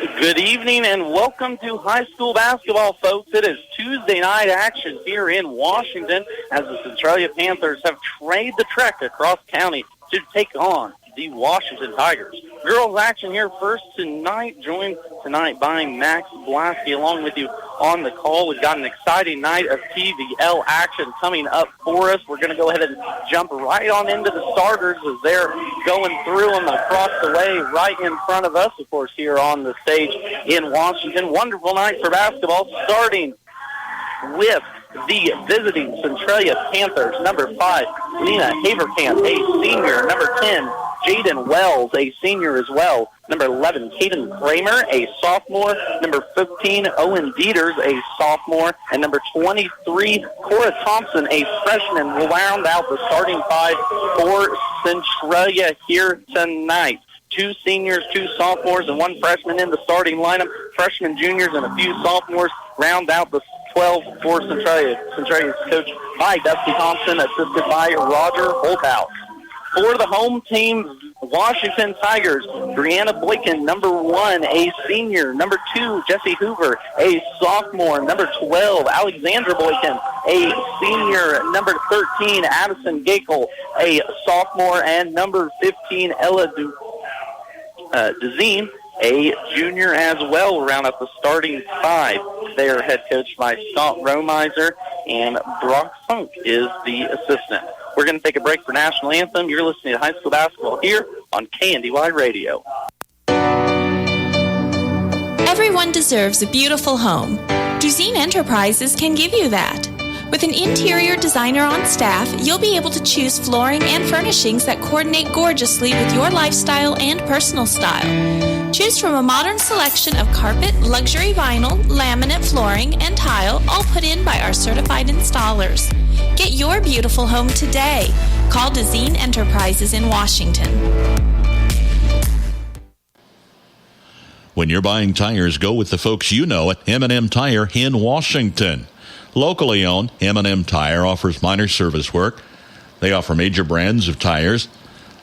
Good evening and welcome to high school basketball, folks. It is Tuesday night action here in Washington as the Centralia Panthers have trained the trek across county to take on the Washington Tigers. Girls action here first tonight, joined tonight by Max Blasky along with you on the call. We've got an exciting night of TVL action coming up for us. We're going to go ahead and jump right on into the starters as they're going through them across the way right in front of us, of course, here on the stage in Washington. Wonderful night for basketball, starting with the visiting Centralia Panthers. Number 5, Lena Haverkamp, a senior. Number 10, Jaden Wells, a senior as well. Number 11, Kaden Kramer, a sophomore. Number 15, Owen Dieters, a sophomore. And number 23, Cora Thompson, a freshman, will round out the starting 5 for Centralia here tonight. 2 seniors, 2 sophomores, and 1 freshman in the starting lineup. Freshmen, juniors, and a few sophomores round out the 12 for Centralia. Centralia's coached by Dusty Thompson, assisted by Roger Holthouse. For the home team, Washington Tigers, Brianna Boykin, number 1, a senior. Number 2, Jessie Hoover, a sophomore. Number 12, Alexandra Boykin, a senior. Number 13, Addison Gakel, a sophomore. And number 15, Ella Dezine, a junior as well, will round up the starting 5. They are head coached by Scott Romiser, and Brock Funk is the assistant. We're going to take a break for National Anthem. You're listening to high school basketball here on KNDY Radio. Everyone deserves a beautiful home. Duzine Enterprises can give you that. With an interior designer on staff, you'll be able to choose flooring and furnishings that coordinate gorgeously with your lifestyle and personal style. Choose from a modern selection of carpet, luxury vinyl, laminate flooring, and tile, all put in by our certified installers. Get your beautiful home today. Call Duzine Enterprises in Washington. When you're buying tires, go with the folks you know at M&M Tire in Washington. Locally owned, M&M Tire offers minor service work. They offer major brands of tires.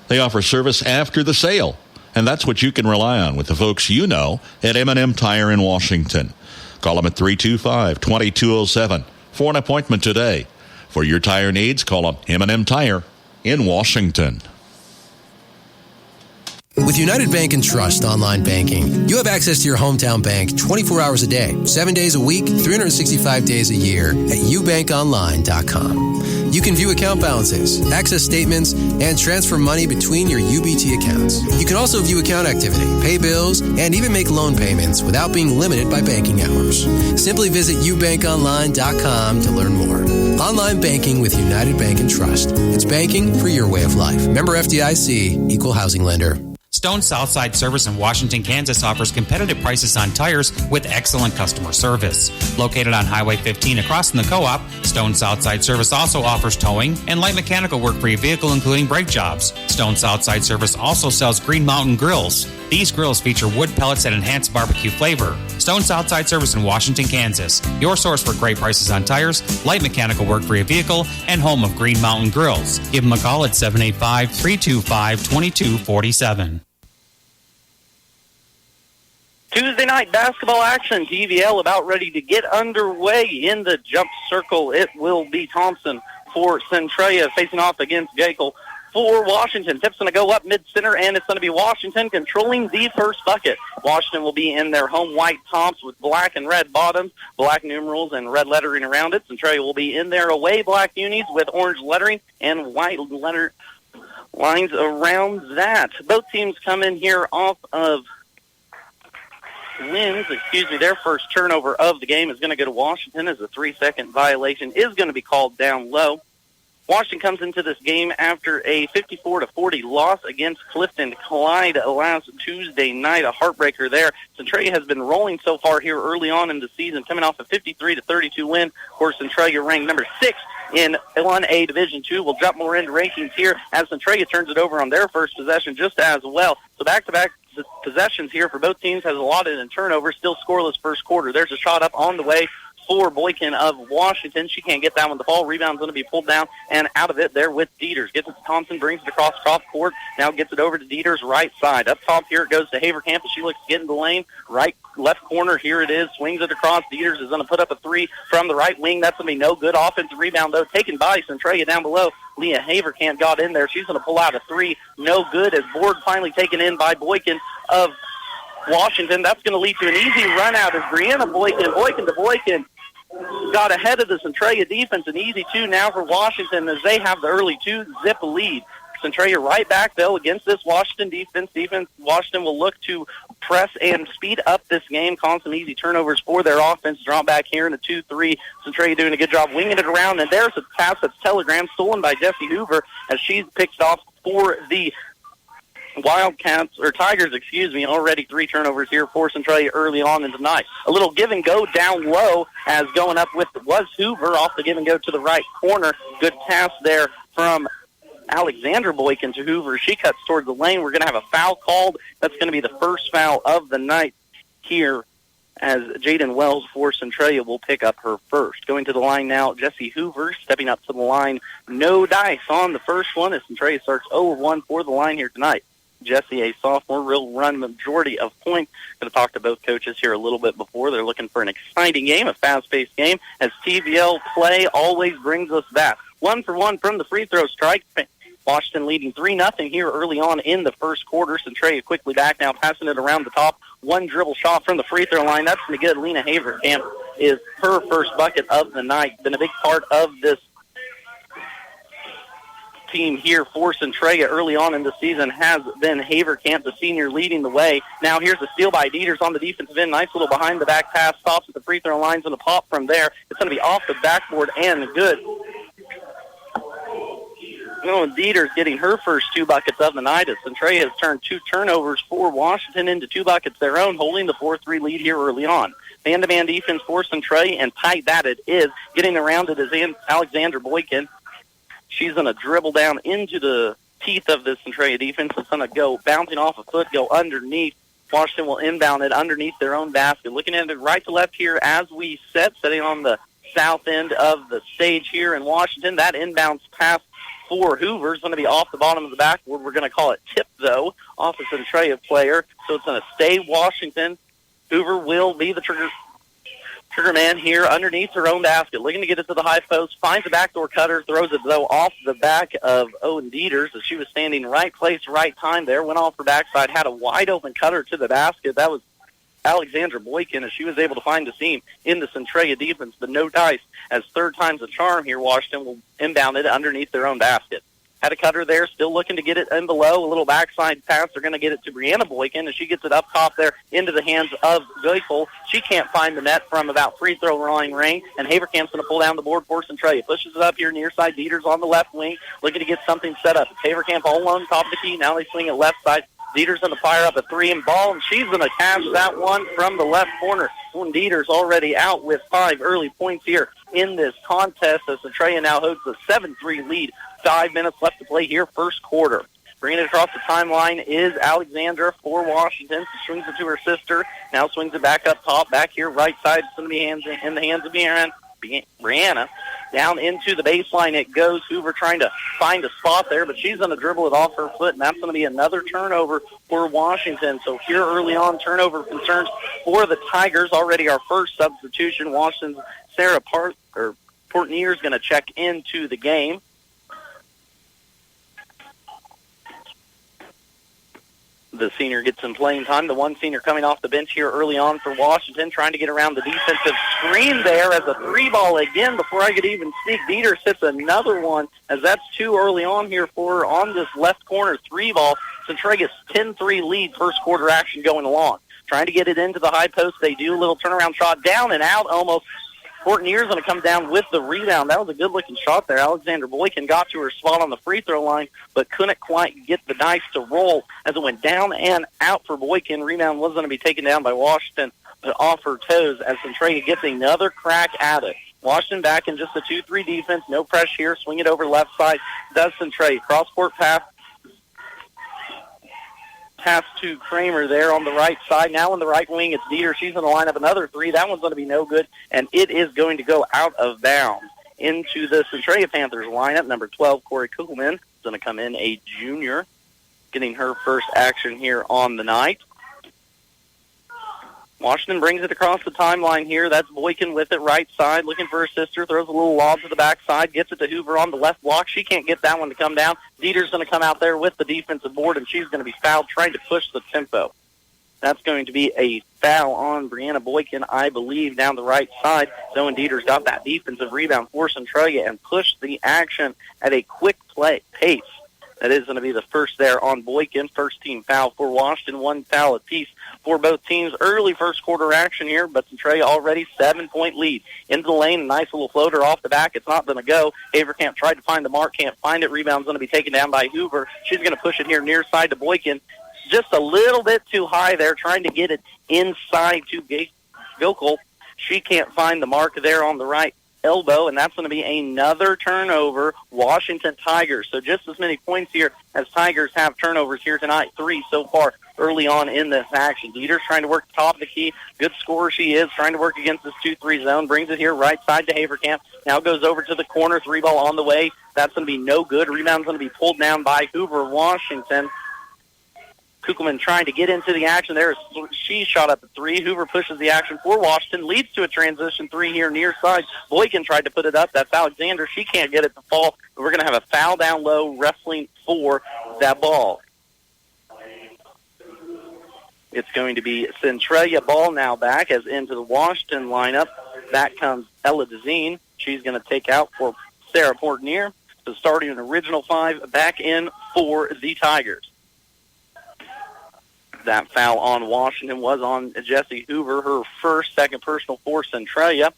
They offer service after the sale. And that's what you can rely on with the folks you know at M&M Tire in Washington. Call them at 325-2207 for an appointment today. For your tire needs, call them M&M Tire in Washington. With United Bank and Trust online banking, you have access to your hometown bank 24 hours a day, 7 days a week, 365 days a year at ubankonline.com. You can view account balances, access statements, and transfer money between your UBT accounts. You can also view account activity, pay bills, and even make loan payments without being limited by banking hours. Simply visit ubankonline.com to learn more. Online banking with United Bank and Trust. It's banking for your way of life. Member FDIC, Equal Housing Lender. Stone Southside Service in Washington, Kansas offers competitive prices on tires with excellent customer service. Located on Highway 15 across from the co-op, Stone Southside Service also offers towing and light mechanical work for your vehicle, including brake jobs. Stone Southside Service also sells Green Mountain grills. These grills feature wood pellets that enhance barbecue flavor. Stone Southside Service in Washington, Kansas. Your source for great prices on tires, light mechanical work for your vehicle, and home of Green Mountain Grills. Give them a call at 785-325-2247. Tuesday night basketball action, TVL about ready to get underway in the jump circle. It will be Thompson for Centralia facing off against Gakel for Washington. Tip's going to go up mid-center, and it's going to be Washington controlling the first bucket. Washington will be in their home white tops with black and red bottoms, black numerals, and red lettering around it. Centralia will be in their away black unis with orange lettering and white letter lines around that. Both teams come in here off of wins. Their first turnover of the game is going to go to Washington as a 3-second violation is going to be called down low. Washington comes into this game after a 54-40 loss against Clifton Clyde last Tuesday night, a heartbreaker there. Centralia has been rolling so far here early on in the season, coming off a 53-32 win. Of course, Centralia ranked number 6 in 1A Division II. We'll drop more into rankings here as Centralia turns it over on their first possession just as well. So back-to-back possessions here for both teams has allotted in turnover, still scoreless first quarter. There's a shot up on the way for Boykin of Washington. She can't get that one. The ball rebound's going to be pulled down and out of it there with Dieters. Gets it to Thompson, brings it across court. Now gets it over to Dieters' right side. Up top here it goes to Haverkamp. She looks to get in the lane. Left corner, here it is. Swings it across. Dieters is going to put up a three from the right wing. That's going to be no good. Offensive rebound, though, taken by Centralia down below. Leah Haverkamp got in there. She's going to pull out a three. No good, as board finally taken in by Boykin of Washington. That's going to lead to an easy run out as Brianna Boykin got ahead of the Centralia defense. An easy two now for Washington as they have the early two-zip lead. Centralia right back, though, against this Washington defense. Washington will look to press and speed up this game, calling some easy turnovers for their offense. Drop back here in a 2-3. Centralia doing a good job winging it around, and there's a pass that's telegram stolen by Jessie Hoover as she's picked off for the Tigers, already 3 turnovers here for Centralia early on in the night. A little give and go down low as going up with was Hoover off the give and go to the right corner. Good pass there from Alexandra Boykin to Hoover. She cuts towards the lane. We're going to have a foul called. That's going to be the first foul of the night here as Jaden Wells for Centralia will pick up her first. Going to the line now, Jessie Hoover stepping up to the line. No dice on the first one as Centralia starts 0-1 for the line here tonight. Jessie, a sophomore, will run majority of points. Going to talk to both coaches here a little bit before. They're looking for an exciting game, a fast-paced game, as TVL play always brings us that. 1 for 1 from the free throw strike. Washington leading 3-0 here early on in the first quarter. Centralia quickly back now, passing it around the top. One dribble shot from the free throw line. That's going to get Lena Haverkamp is her first bucket of the night. Been a big part of this team here for Centralia early on in the season has been Haverkamp, the senior, leading the way. Now here's a steal by Dieters on the defensive end. Nice little behind-the-back pass. Stops at the free throw lines and a pop from there. It's going to be off the backboard and good. Dieters getting her first 2 buckets of the night as Centralia has turned 2 turnovers for Washington into 2 buckets their own, holding the 4-3 lead here early on. Man-to-man defense for Centralia, and tight that it is. Getting around it is Alexandra Boykin. She's going to dribble down into the teeth of this Centralia defense. It's going to go bouncing off a foot, go underneath. Washington will inbound it underneath their own basket. Looking at it right to left here as we set, sitting on the south end of the stage here in Washington. That inbounds pass for Hoover is going to be off the bottom of the backboard. We're going to call it tip, though, off a Centralia player. So it's going to stay Washington. Hoover will be the trigger man here underneath her own basket, looking to get it to the high post, finds a backdoor cutter, throws it, though, off the back of Owen Dieters as she was standing right place, right time there, went off her backside, had a wide-open cutter to the basket. That was Alexandra Boykin as she was able to find the seam in the Centralia defense, but no dice as third time's a charm here. Washington will inbound it underneath their own basket. Had a cutter there, still looking to get it in below. A little backside pass. They're going to get it to Brianna Boykin as she gets it up top there into the hands of Goethel. She can't find the net from about free throw line range, and Haverkamp's going to pull down the board for Centralia. Pushes it up here near side. Dieters on the left wing, looking to get something set up. Haverkamp all alone, top of the key. Now they swing it left side. Dieters going to fire up a 3 and ball, and she's going to cash that one from the left corner. Dieters already out with 5 early points here in this contest as Centralia now holds the 7-3 lead. 5 minutes left to play here, first quarter. Bringing it across the timeline is Alexandra for Washington. She swings it to her sister. Now swings it back up top. Back here, right side. It's going to be in the hands of Brianna. Down into the baseline it goes. Hoover trying to find a spot there, but she's going to dribble it off her foot, and that's going to be another turnover for Washington. So here early on, turnover concerns for the Tigers. Already our first substitution. Washington's Sarah Portnier is going to check into the game. The senior gets some playing time. The one senior coming off the bench here early on for Washington, trying to get around the defensive screen there as a 3-ball again before I could even speak. Dieters hits another one as that's 2 early on here for her on this left corner 3-ball. Centralia's 10-3 lead, first quarter action going along. Trying to get it into the high post. They do a little turnaround shot down and out almost. Portnier's going to come down with the rebound. That was a good-looking shot there. Alexandra Boykin got to her spot on the free throw line, but couldn't quite get the dice to roll as it went down and out for Boykin. Rebound was going to be taken down by Washington, but off her toes as Centralia gets another crack at it. Washington back in just a 2-3 defense. No pressure here. Swing it over left side. Does Centralia. Cross-court pass pass to Kramer there on the right side. Now on the right wing, it's Dieter. She's going to line up another three. That one's going to be no good, and it is going to go out of bounds into the Centralia Panthers lineup. Number 12, Corey Kugelman, is going to come in, a junior, getting her first action here on the night. Washington brings it across the timeline here. That's Boykin with it right side, looking for her sister, throws a little lob to the backside, gets it to Hoover on the left block. She can't get that one to come down. Dieter's going to come out there with the defensive board, and she's going to be fouled trying to push the tempo. That's going to be a foul on Brianna Boykin, I believe, down the right side. Zoe Dieter's got that defensive rebound for Centralia and pushed the action at a quick pace. That is going to be the first there on Boykin. First team foul for Washington, one foul apiece for both teams. Early first quarter action here, but Centralia already 7-point lead. Into the lane, a nice little floater off the back. It's not going to go. Haverkamp tried to find the mark, can't find it. Rebound's going to be taken down by Hoover. She's going to push it here near side to Boykin. Just a little bit too high there, trying to get it inside to Gilkel. She can't find the mark there on the right elbow, and that's going to be another turnover, Washington Tigers. So just as many points here as Tigers have turnovers here tonight, 3 so far early on in this action. Dieter's trying to work the top of the key. Good scorer she is, trying to work against this 2-3 zone. Brings it here right side to Haverkamp. Now goes over to the corner, 3-ball on the way. That's going to be no good. Rebound's going to be pulled down by Hoover, Washington. Kugelman trying to get into the action there. She shot up at 3. Hoover pushes the action for Washington. Leads to a transition 3 here near side. Boykin tried to put it up. That's Alexander. She can't get it to fall. We're going to have a foul down low wrestling for that ball. It's going to be Centralia ball now back as into the Washington lineup. Back comes Ella DeZine. She's going to take out for Sarah Portnier. So starting an original 5 back in for the Tigers. That foul on Washington was on Jessie Hoover, her second personal for Centralia.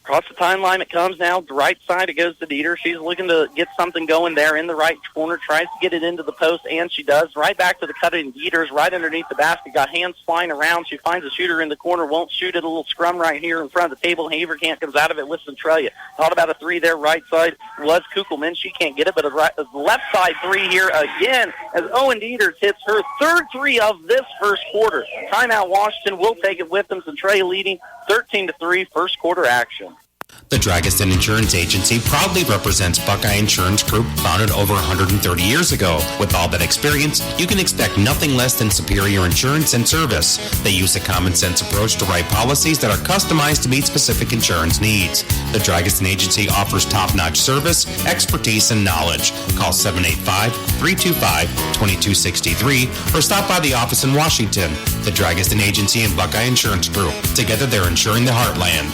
Across the timeline it comes now. The right side, it goes to Dieter. She's looking to get something going there in the right corner. Tries to get it into the post, and she does. Right back to the cutting. Dieter's right underneath the basket. Got hands flying around. She finds a shooter in the corner. Won't shoot it. A little scrum right here in front of the table. Haverkamp comes out of it with Centralia. Thought about a 3 there. Right side was Kugelman. She can't get it, but a left side 3 here again as Owen Dieters hits her third 3 of this first quarter. Timeout Washington will take it with them. Centralia leading 13-3 first quarter action. The Dragiston Insurance Agency proudly represents Buckeye Insurance Group, founded over 130 years ago. With all that experience, you can expect nothing less than superior insurance and service. They use a common-sense approach to write policies that are customized to meet specific insurance needs. The Dragiston Agency offers top-notch service, expertise, and knowledge. Call 785-325-2263 or stop by the office in Washington. The Dragiston Agency and Buckeye Insurance Group. Together, they're insuring the heartland.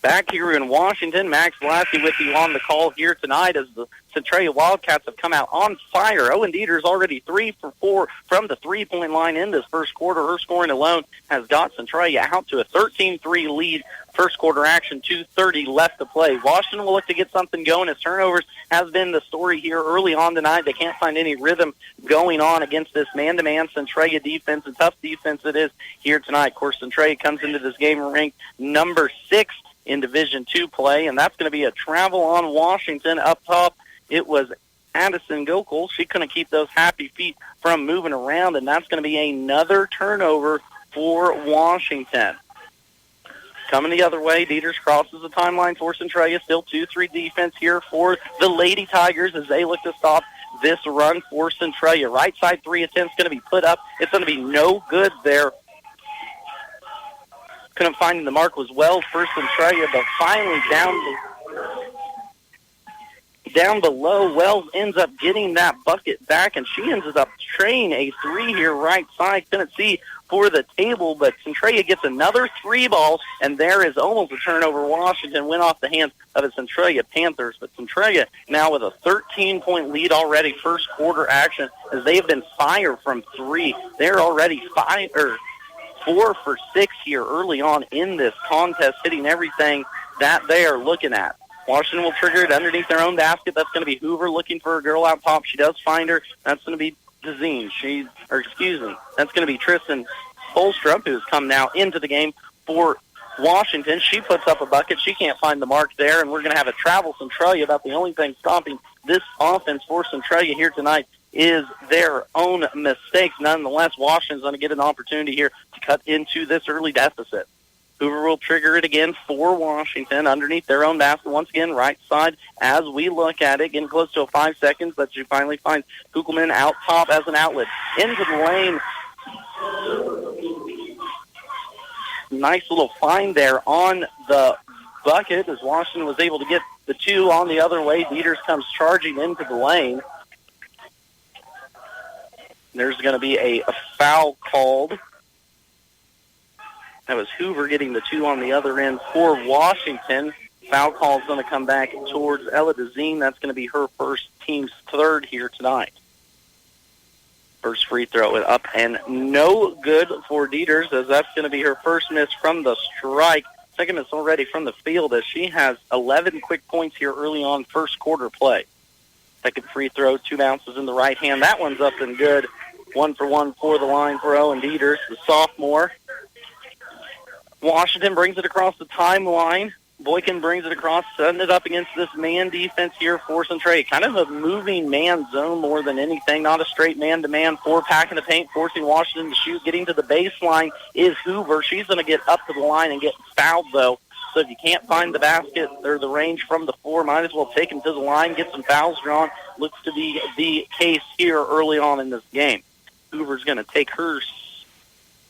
Back here in Washington, Max Lassie with you on the call here tonight as the Centralia Wildcats have come out on fire. Owen Dieter's already 3 for 4 from the three-point line in this first quarter. Her scoring alone has got Centralia out to a 13-3 lead. First quarter action, 2:30 left to play. Washington will look to get something going as turnovers has been the story here early on tonight. They can't find any rhythm going on against this man-to-man Centralia defense, a tough defense it is here tonight. Of course, Centralia comes into this game ranked number 6 in Division II play, and that's going to be a travel on Washington. Up top, it was Addison Gilkel. She couldn't keep those happy feet from moving around, and that's going to be another turnover for Washington. Coming the other way, Dieters crosses the timeline for Centralia. Still 2-3 defense here for the Lady Tigers as they look to stop this run for Centralia. Right side 3 attempts going to be put up. It's going to be no good there. Couldn't find the mark was Wells for Centralia, but finally down below, Wells ends up getting that bucket back, and she ends up training a 3 here right side. Couldn't see for the table, but Centralia gets another 3 ball, and there is almost a turnover. Washington went off the hands of the Centralia Panthers, but Centralia now with a 13-point lead already, first quarter action, as they have been fire from 3. They're already 4 for 6 here early on in this contest, hitting everything that they are looking at. Washington will trigger it underneath their own basket. That's going to be Hoover looking for a girl out top. She does find her. That's going to be DeZine. That's going to be Tristan Holstrup, who's come now into the game for Washington. She puts up a bucket. She can't find the mark there, and we're going to have a travel Centralia. About the only thing stopping this offense for Centralia here tonight is their own mistakes. Nonetheless, Washington's going to get an opportunity here to cut into this early deficit. Hoover will trigger it again for Washington underneath their own basket. Once again, right side as we look at it, getting close to 5 seconds, but you finally find Kugelman out top as an outlet. Into the lane. Nice little find there on the bucket as Washington was able to get the two on the other way. Dieters comes charging into the lane. There's going to be a foul called. That was Hoover getting the two on the other end for Washington. Foul call is going to come back towards Ella Dezine. That's going to be her first, team's third here tonight. First free throw up and no good for Dieters, as that's going to be her first miss from the strike. Second miss already from the field, as she has 11 quick points here early on first quarter play. Second free throw, 2 bounces in the right hand. That one's up and good. 1 for 1 for the line for Owen Dieters, the sophomore. Washington brings it across the timeline. Boykin brings it across, setting it up against this man defense here for Centralia. Kind of a moving man zone more than anything, not a straight man-to-man. 4-pack in the paint, forcing Washington to shoot. Getting to the baseline is Hoover. She's going to get up to the line and get fouled, though. So if you can't find the basket or the range from the floor, might as well take him to the line, get some fouls drawn. Looks to be the case here early on in this game. Hoover's going to take her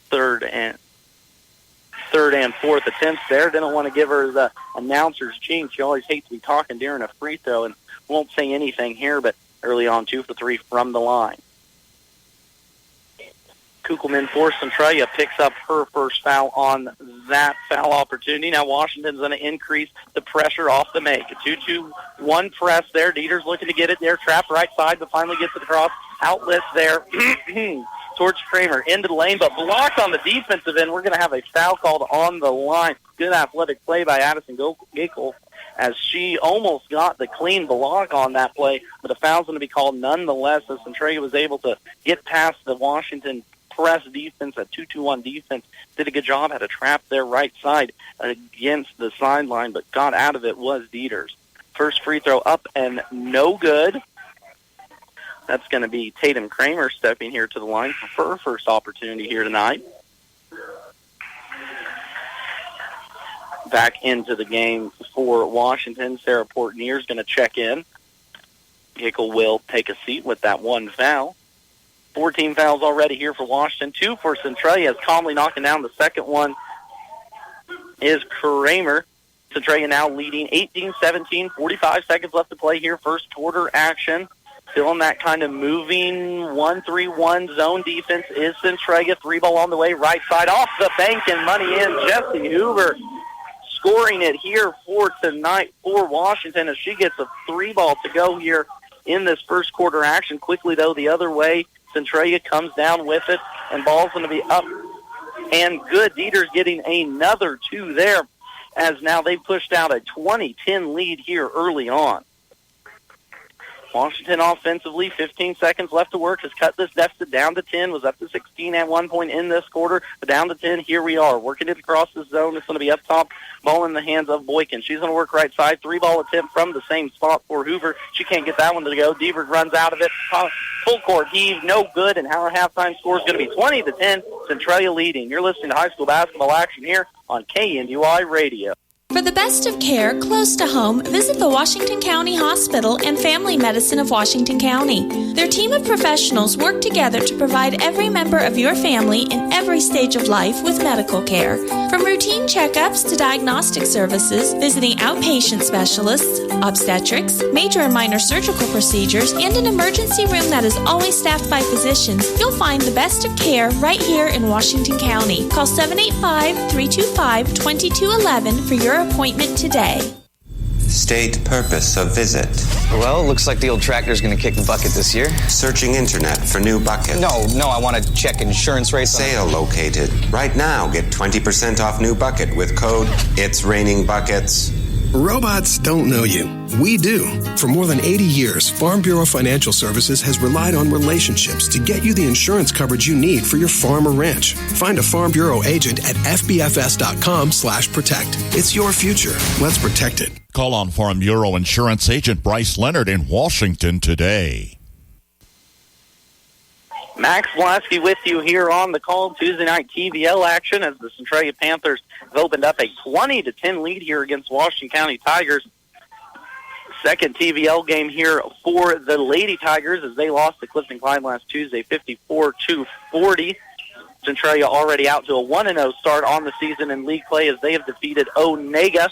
third and fourth attempts there. They don't want to give her the announcer's jinx. She always hates to be talking during a free throw and won't say anything here, but early on 2 for 3 from the line. Kugelman for Centralia picks up her first foul on that foul opportunity. Now Washington's going to increase the pressure off the make. A 2-2-1 press there. Dieters looking to get it there. Trapped right side, but finally gets it across. Outlet there towards Kramer into the lane, but blocked on the defensive end. We're going to have a foul called on the line. Good athletic play by Addison Gakel, as she almost got the clean block on that play, but a foul's going to be called nonetheless, as Centralia was able to get past the Washington press defense. A 2-2-1 defense did a good job, had a trap there right side against the sideline, but got out of it was Dieters. First free throw up and no good. That's going to be Tatum Kramer stepping here to the line for her first opportunity here tonight. Back into the game for Washington. Sarah Portnier is going to check in. Hickel will take a seat with that one foul. 14 fouls already here for Washington. 2 for Centralia, as calmly knocking down the second one is Kramer. Centralia now leading 18-17, 45 seconds left to play here. First quarter action. Still in that kind of moving 1-3-1 zone defense is Centralia. 3-ball on the way, right side, off the bank and money in. Jessie Hoover scoring it here for tonight for Washington, as she gets a 3-ball to go here in this first quarter action. Quickly, though, the other way, Centralia comes down with it, and ball's going to be up and good. Dieters getting another 2 there, as now they've pushed out a 20-10 lead here early on. Washington offensively, 15 seconds left to work, has cut this deficit down to 10, was up to 16 at one point in this quarter, but down to 10, here we are, working it across the zone. It's going to be up top, ball in the hands of Boykin. She's going to work right side, 3-ball attempt from the same spot for Hoover. She can't get that one to go. Devers runs out of it, full court heave, no good, and our halftime score is going to be 20-10, Centralia leading. You're listening to high school basketball action here on KNDY Radio. For the best of care close to home, visit the Washington County Hospital and Family Medicine of Washington County. Their team of professionals work together to provide every member of your family in every stage of life with medical care. From routine checkups to diagnostic services, visiting outpatient specialists, obstetrics, major and minor surgical procedures, and an emergency room that is always staffed by physicians, you'll find the best of care right here in Washington County. Call 785-325-2211 for your appointment today. State purpose of visit. Well, looks like the old tractor's going to kick the bucket this year. Searching internet for new bucket. No, I want to check insurance rates. Sale located. Right now, get 20% off new bucket with code It's Raining Buckets. Robots don't know you. We do. For more than 80 years, Farm Bureau Financial Services has relied on relationships to get you the insurance coverage you need for your farm or ranch. Find a Farm Bureau agent at fbfs.com/protect. It's your future. Let's protect it. Call on Farm Bureau Insurance Agent Bryce Leonard in Washington today. Max Vlasky with you here on the call. Tuesday night TVL action as the Centralia Panthers have opened up a 20-10 lead here against Washington County Tigers. Second TVL game here for the Lady Tigers as they lost to Clifton Clyde last Tuesday, 54-40. Centralia already out to a 1-0 start on the season in league play as they have defeated Onega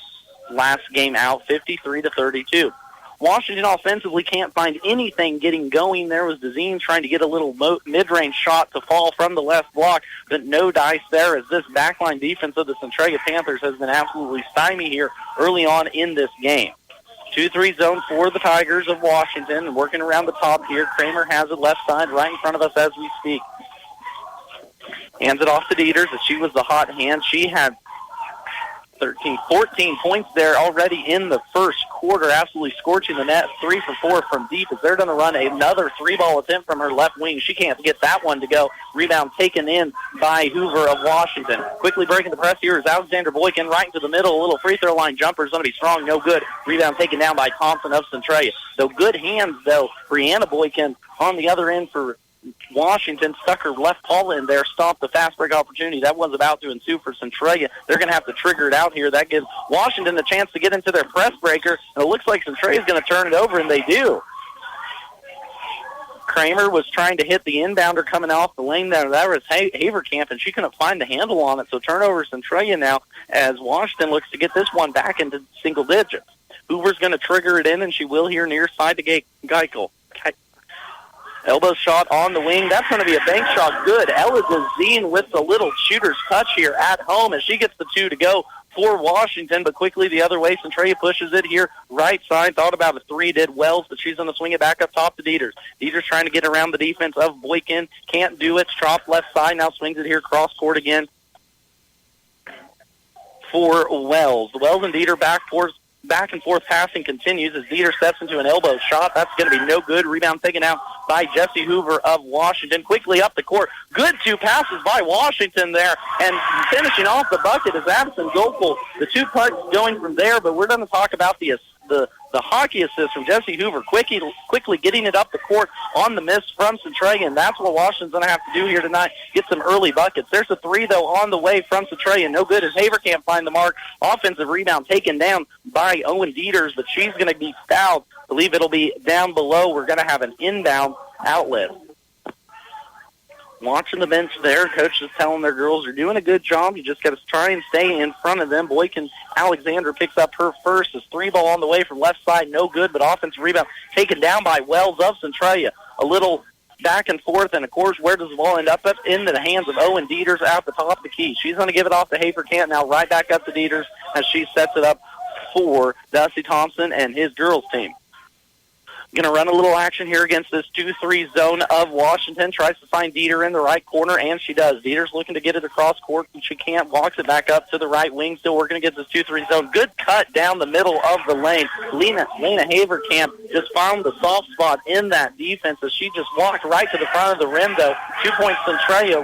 last game out, 53-32. Washington offensively can't find anything getting going. There was Dezeen trying to get a little mid-range shot to fall from the left block, but no dice there as this backline defense of the Centralia Panthers has been absolutely stymied here early on in this game. 2-3 zone for the Tigers of Washington, and working around the top here. Kramer has it left side right in front of us as we speak. Hands it off to Dieters as she was the hot hand. She had 14 points there already in the first quarter, absolutely scorching the net. 3 for 4 from deep as they're going to run another 3-ball attempt from her left wing. She can't get that one to go. Rebound taken in by Hoover of Washington. Quickly breaking the press here is Alexander Boykin right into the middle. A little free throw line jumper is going to be strong, no good. Rebound taken down by Thompson of Centralia. So good hands, though. Brianna Boykin on the other end for Washington, stuck her left paw in there, stopped the fast break opportunity. That one's about to ensue for Centralia. They're going to have to trigger it out here. That gives Washington a chance to get into their press breaker, and it looks like Centralia's going to turn it over, and they do. Kramer was trying to hit the inbounder coming off the lane there. That was Haverkamp, and she couldn't find the handle on it, so turnover Centralia now as Washington looks to get this one back into single digits. Hoover's going to trigger it in, and she will here near side to Geikel. Elbow shot on the wing. That's going to be a bank shot. Good. Ella Dezeen with the little shooter's touch here at home as she gets the 2 to go for Washington, but quickly the other way. Centralia pushes it here right side. Thought about a 3, did Wells, but she's going to swing it back up top to Dieters. Dieters trying to get around the defense of Boykin. Can't do it. Trop left side. Now swings it here cross court again for Wells. Wells and Dieter back and forth passing continues as Dieter steps into an elbow shot. That's going to be no good. Rebound taken out by Jesse Hoover of Washington. Quickly up the court. Good 2 passes by Washington there. And finishing off the bucket is Addison Gopel. The 2 putts going from there, but we're going to talk about the hockey assist from Jesse Hoover, quickly getting it up the court on the miss from Centralia, and that's what Washington's going to have to do here tonight, get some early buckets. There's a 3, though, on the way from Centralia. No good as Haver can't find the mark. Offensive rebound taken down by Owen Dieters, but she's going to be fouled. I believe it'll be down below. We're going to have an inbound outlet. Watching the bench there, coach is telling their girls are doing a good job. You just got to try and stay in front of them. Boykin Alexander picks up her first. His 3-ball on the way from left side, no good, but offensive rebound taken down by Wells of Centralia. A little back and forth, and of course, where does the ball end up? Up into the hands of Owen Dieters out the top of the key. She's going to give it off to Haverkamp now, right back up to Dieters as she sets it up for Dusty Thompson and his girls team. Going to run a little action here against this 2-3 zone of Washington. Tries to find Dieter in the right corner, and she does. Dieter's looking to get it across court, and she can't. Walks it back up to the right wing. Still working against this 2-3 zone. Good cut down the middle of the lane. Lena Haverkamp just found the soft spot in that defense as she just walked right to the front of the rim, though. 2 points Centralia.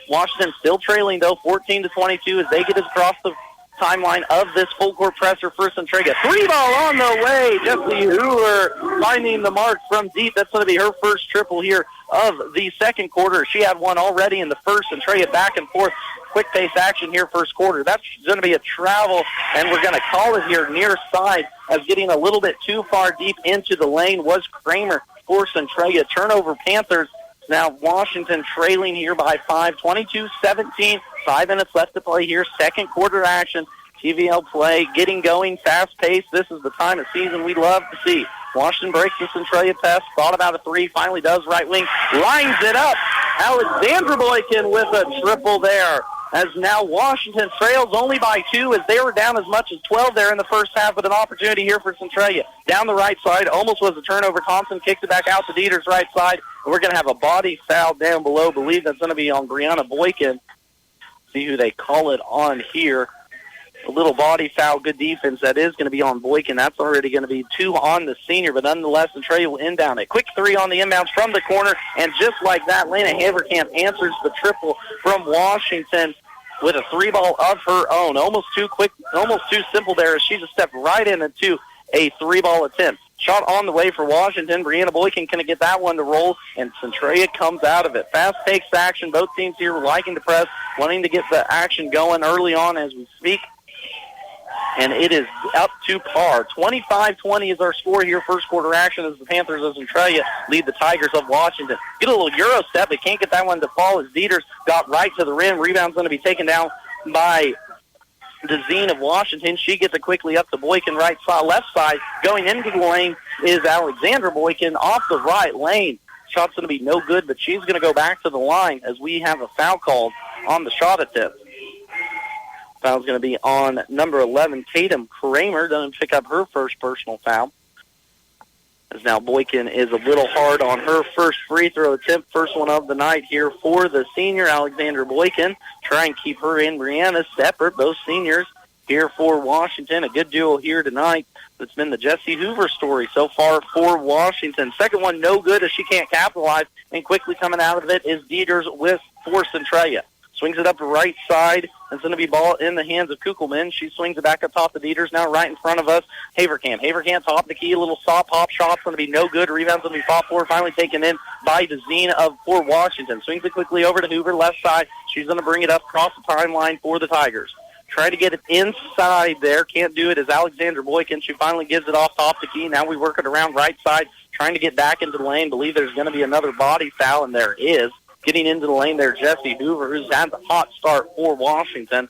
Washington still trailing, though, 14-22 as they get it across the timeline of this full court presser for Centralia. 3-ball on the way. Jesse Hoover finding the mark from deep. That's going to be her first triple here of the second quarter. She had one already in the first. Centralia back and forth. Quick pace action here first quarter. That's going to be a travel, and we're going to call it here near side as getting a little bit too far deep into the lane was Kramer for Centralia. Turnover Panthers. Now Washington trailing here by 5, 22-17. 5 minutes left to play here. Second quarter action. TVL play getting going, fast-paced. This is the time of season we love to see. Washington breaks the Centralia pass. Thought about a 3. Finally does right wing. Lines it up. Alexandra Boykin with a triple there. As now Washington trails only by 2 as they were down as much as 12 there in the first half with an opportunity here for Centralia. Down the right side, almost was a turnover. Thompson kicks it back out to Dieter's right side. And we're going to have a body foul down below. I believe that's going to be on Brianna Boykin. See who they call it on here. a little body foul, good defense. That is going to be on Boykin. That's already going to be 2 on the senior, but nonetheless, Centralia will inbound it. Quick 3 on the inbounds from the corner, and just like that, Lena Haverkamp answers the triple from Washington with a 3-ball of her own. Almost too quick, almost too simple there as she just stepped right into a 3-ball attempt. Shot on the way for Washington. Brianna Boykin can get that one to roll, and Centralia comes out of it. Fast-paced action. Both teams here liking to press, wanting to get the action going early on as we speak. And it is up to par. 25-20 is our score here. First quarter action as the Panthers of Centralia lead the Tigers of Washington. Get a little Euro step, but can't get that one to fall as Dieters got right to the rim. Rebound's going to be taken down by DeZine of Washington. She gets it quickly up to Boykin, right side, left side. Going into the lane is Alexandra Boykin off the right lane. Shot's going to be no good, but she's going to go back to the line as we have a foul called on the shot attempt. Foul's going to be on number 11, Tatum Kramer. Doesn't pick up her first personal foul. As now Boykin is a little hard on her first free throw attempt. First one of the night here for the senior, Alexandra Boykin. Try and keep her and Brianna separate. Both seniors here for Washington. A good duo here tonight. That's been the Jessie Hoover story so far for Washington. Second one no good as she can't capitalize. And quickly coming out of it is Dieters for Centralia. Swings it up the right side. It's going to be ball in the hands of Kugelman. She swings it back up top of Dieters. Now right in front of us, Haverkamp. Haverkamp top the key. A little soft pop shot's going to be no good. Rebound's going to be fought for. Finally taken in by DeZine for Washington. Swings it quickly over to Hoover, left side. She's going to bring it up across the timeline for the Tigers. Try to get it inside there. Can't do it as Alexandra Boykin. She finally gives it off top the key. Now we work it around right side, trying to get back into the lane. Believe there's going to be another body foul, and there is. Getting into the lane there, Jessie Hoover, who's had the hot start for Washington.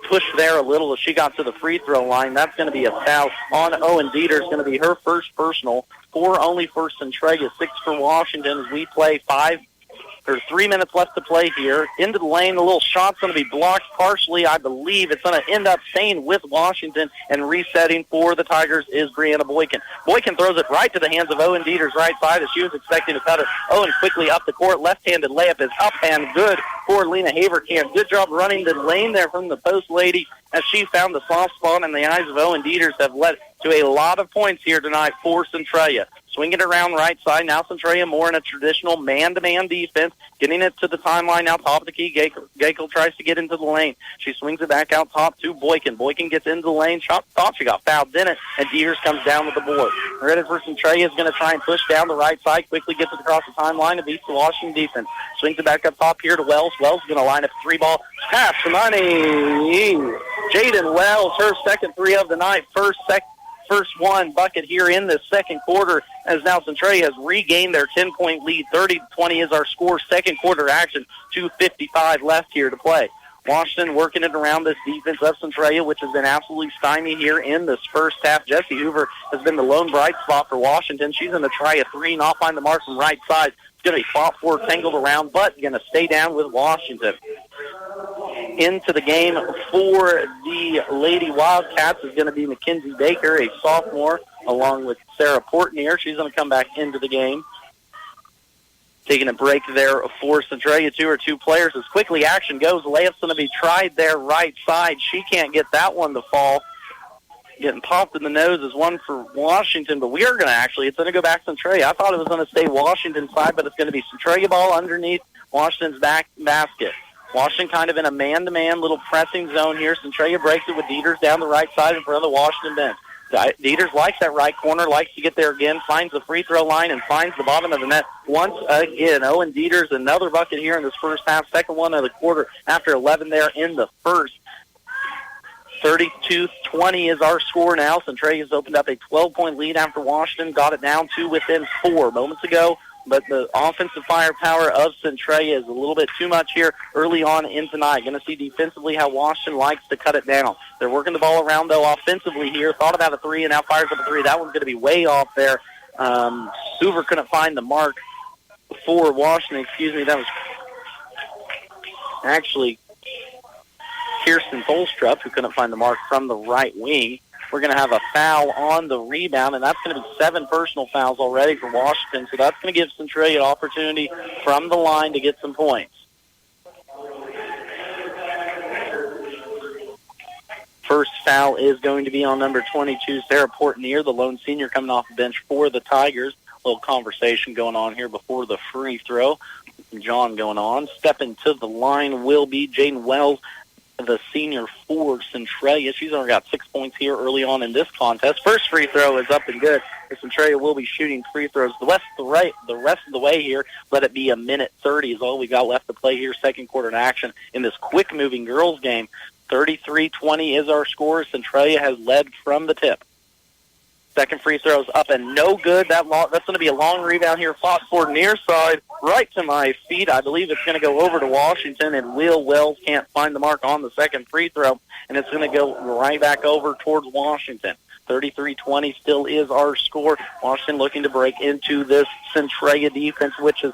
Pushed there a little as she got to the free throw line. That's going to be a foul on Owen Dieters. Going to be her first personal. 4 only for Centralia, 6 for Washington as we play 3 minutes left to play here. Into the lane, a little shot's going to be blocked partially. I believe it's going to end up staying with Washington, and resetting for the Tigers is Brianna Boykin. Boykin throws it right to the hands of Owen Dieters, right side, as she was expecting to cut it. Owen quickly up the court. Left-handed layup is up and good for Lena Haverkamp. Good job running the lane there from the post lady as she found the soft spot in the eyes of Owen Dieters. Have led to a lot of points here tonight for Centralia. Swing it around right side. Now Centralia more in a traditional man-to-man defense. Getting it to the timeline now, top of the key. Gakel tries to get into the lane. She swings it back out top to Boykin. Boykin gets into the lane. Thought she got fouled, didn't, and Dieters comes down with the board. Ready for Centralia is going to try and push down the right side. Quickly gets it across the timeline and beats the Washington defense. Swings it back up top here to Wells. Wells is going to line up a 3-ball. Pass for money. Jaden Wells, her second 3 of the night. First one bucket here in the second quarter, as now Centralia has regained their 10-point lead. 30-20 is our score. Second quarter action, 2:55 left here to play. Washington working it around this defense of Centralia, which has been absolutely stymied here in this first half. Jessie Hoover has been the lone bright spot for Washington. She's going to try a 3, not find the mark from right side. It's going to be fought for, tangled around, but going to stay down with Washington. Into the game for the Lady Wildcats is going to be Mackenzie Baker, a sophomore, along with Sarah Portnier. She's going to come back into the game. Taking a break there for Centralia. 2 players. As quickly action goes, the layup's going to be tried there right side. She can't get that one to fall. Getting popped in the nose is one for Washington, but we are going to it's going to go back to Centralia. I thought it was going to stay Washington side, but it's going to be Centralia ball underneath Washington's back basket. Washington kind of in a man-to-man little pressing zone here. Centralia breaks it with Dieters down the right side in front of the Washington bench. Dieters likes that right corner, likes to get there again, finds the free throw line, and finds the bottom of the net once again. Owen Dieters, another bucket here in this first half, second one of the quarter after 11 there in the first. 32-20 is our score now. Centralia's opened up a 12-point lead after Washington got it down to within 4 moments ago. But the offensive firepower of Centralia is a little bit too much here early on in tonight. Going to see defensively how Washington likes to cut it down. They're working the ball around, though, offensively here. Thought about a 3 and now fires up a 3. That one's going to be way off there. Hoover couldn't find the mark for Washington. That was actually Kirsten Tholstrup who couldn't find the mark from the right wing. We're going to have a foul on the rebound, and that's going to be 7 personal fouls already for Washington. So that's going to give Centralia an opportunity from the line to get some points. First foul is going to be on number 22, Sarah Portnier, the lone senior coming off the bench for the Tigers. A little conversation going on here before the free throw. John going on. Stepping to the line will be Jaden Wells, the senior for Centralia. She's only got 6 points here early on in this contest. First free throw is up and good. Centralia will be shooting free throws the rest of the way here. Let it be a minute 30 is all we got left to play here. Second quarter in action in this quick-moving girls game. 33-20 is our score. Centralia has led from the tip. Second free throw is up and no good. That's going to be a long rebound here. Fought for near side, right to my feet. I believe it's going to go over to Washington, and Will Wells can't find the mark on the second free throw, and it's going to go right back over towards Washington. 33-20 still is our score. Washington looking to break into this Centralia defense, which is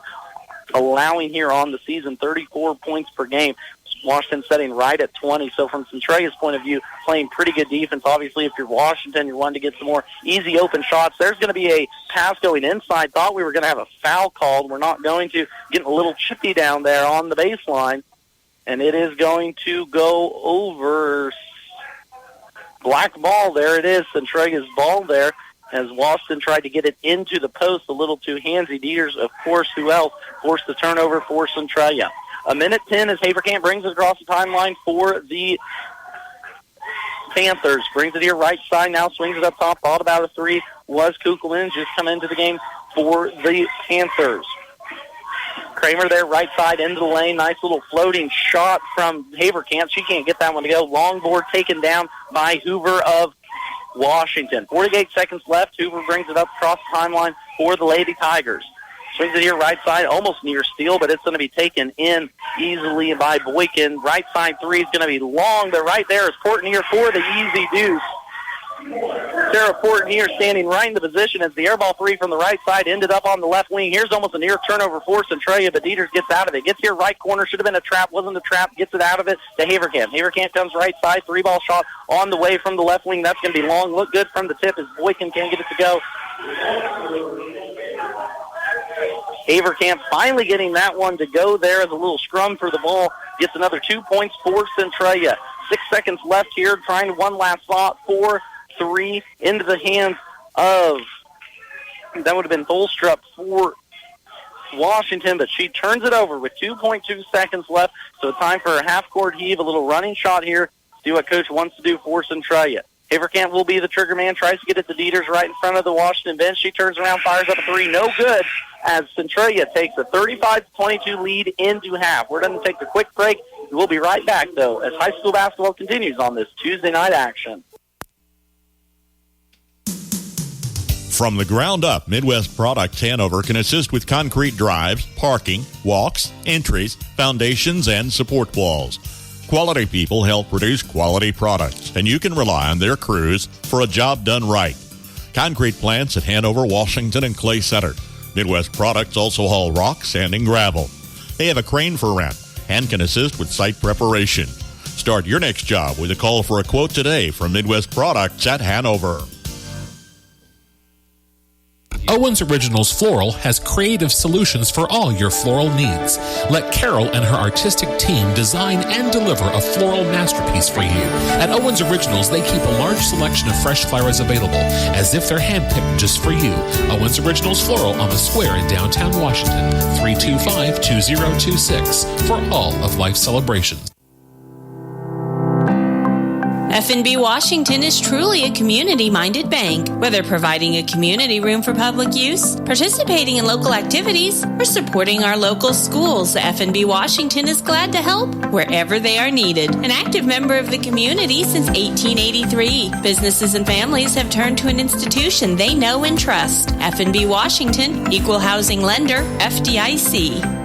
allowing here on the season 34 points per game. Washington setting right at 20. So from Centralia's point of view, playing pretty good defense. Obviously, if you're Washington, you're wanting to get some more easy open shots. There's going to be a pass going inside. Thought we were going to have a foul called. We're not going to. Getting a little chippy down there on the baseline. And it is going to go over. Black ball. There it is. Centralia's ball there. As Washington tried to get it into the post, a little too handsy. Dieters, of course, who else, forced the turnover for Centralia. A minute 10 as Haverkamp brings it across the timeline for the Panthers. Brings it here right side now, swings it up top. Thought about a three. Was Kugelman just come into the game for the Panthers. Kramer there, right side into the lane. Nice little floating shot from Haverkamp. She can't get that one to go. Long board taken down by Hoover of Washington. 48 seconds left. Hoover brings it up across the timeline for the Lady Tigers. Swings it here right side, almost near steal, but it's going to be taken in easily by Boykin. Right side three is going to be long, but right there is Portnier for the easy deuce. Sarah Portnier standing right in the position as the airball three from the right side ended up on the left wing. Here's almost a near turnover for Centralia, but Dieters gets out of it. Gets here right corner, should have been a trap, wasn't a trap, gets it out of it to Haverkamp. Haverkamp comes right side, three-ball shot on the way from the left wing. That's going to be long. Look good from the tip as Boykin can't get it to go. Haverkamp finally getting that one to go there as a little scrum for the ball. Gets another 2 points for Centralia. 6 seconds left here, trying one last thought. 4-3 into the hands of, that would have been Bolstrup for Washington, but she turns it over with 2.2 seconds left. So time for a half-court heave, a little running shot here. See what Coach wants to do for Centralia. Haverkamp will be the trigger man, tries to get it to Dieters right in front of the Washington bench. She turns around, fires up a three, no good, as Centralia takes a 35-22 lead into half. We're going to take a quick break. We'll be right back, though, as high school basketball continues on this Tuesday night action. From the ground up, Midwest Products Hanover can assist with concrete drives, parking, walks, entries, foundations, and support walls. Quality people help produce quality products, and you can rely on their crews for a job done right. Concrete plants at Hanover, Washington, and Clay Center. Midwest Products also haul rock, sand, and gravel. They have a crane for rent and can assist with site preparation. Start your next job with a call for a quote today from Midwest Products at Hanover. Owens Originals Floral has creative solutions for all your floral needs. Let Carol and her artistic team design and deliver a floral masterpiece for you. At Owens Originals, they keep a large selection of fresh flowers available, as if they're handpicked just for you. Owens Originals Floral on the Square in downtown Washington, 325-2026 for all of life's celebrations. F&B Washington is truly a community-minded bank. Whether providing a community room for public use, participating in local activities, or supporting our local schools, F&B Washington is glad to help wherever they are needed. An active member of the community since 1883, businesses and families have turned to an institution they know and trust. F&B Washington, Equal Housing Lender, FDIC.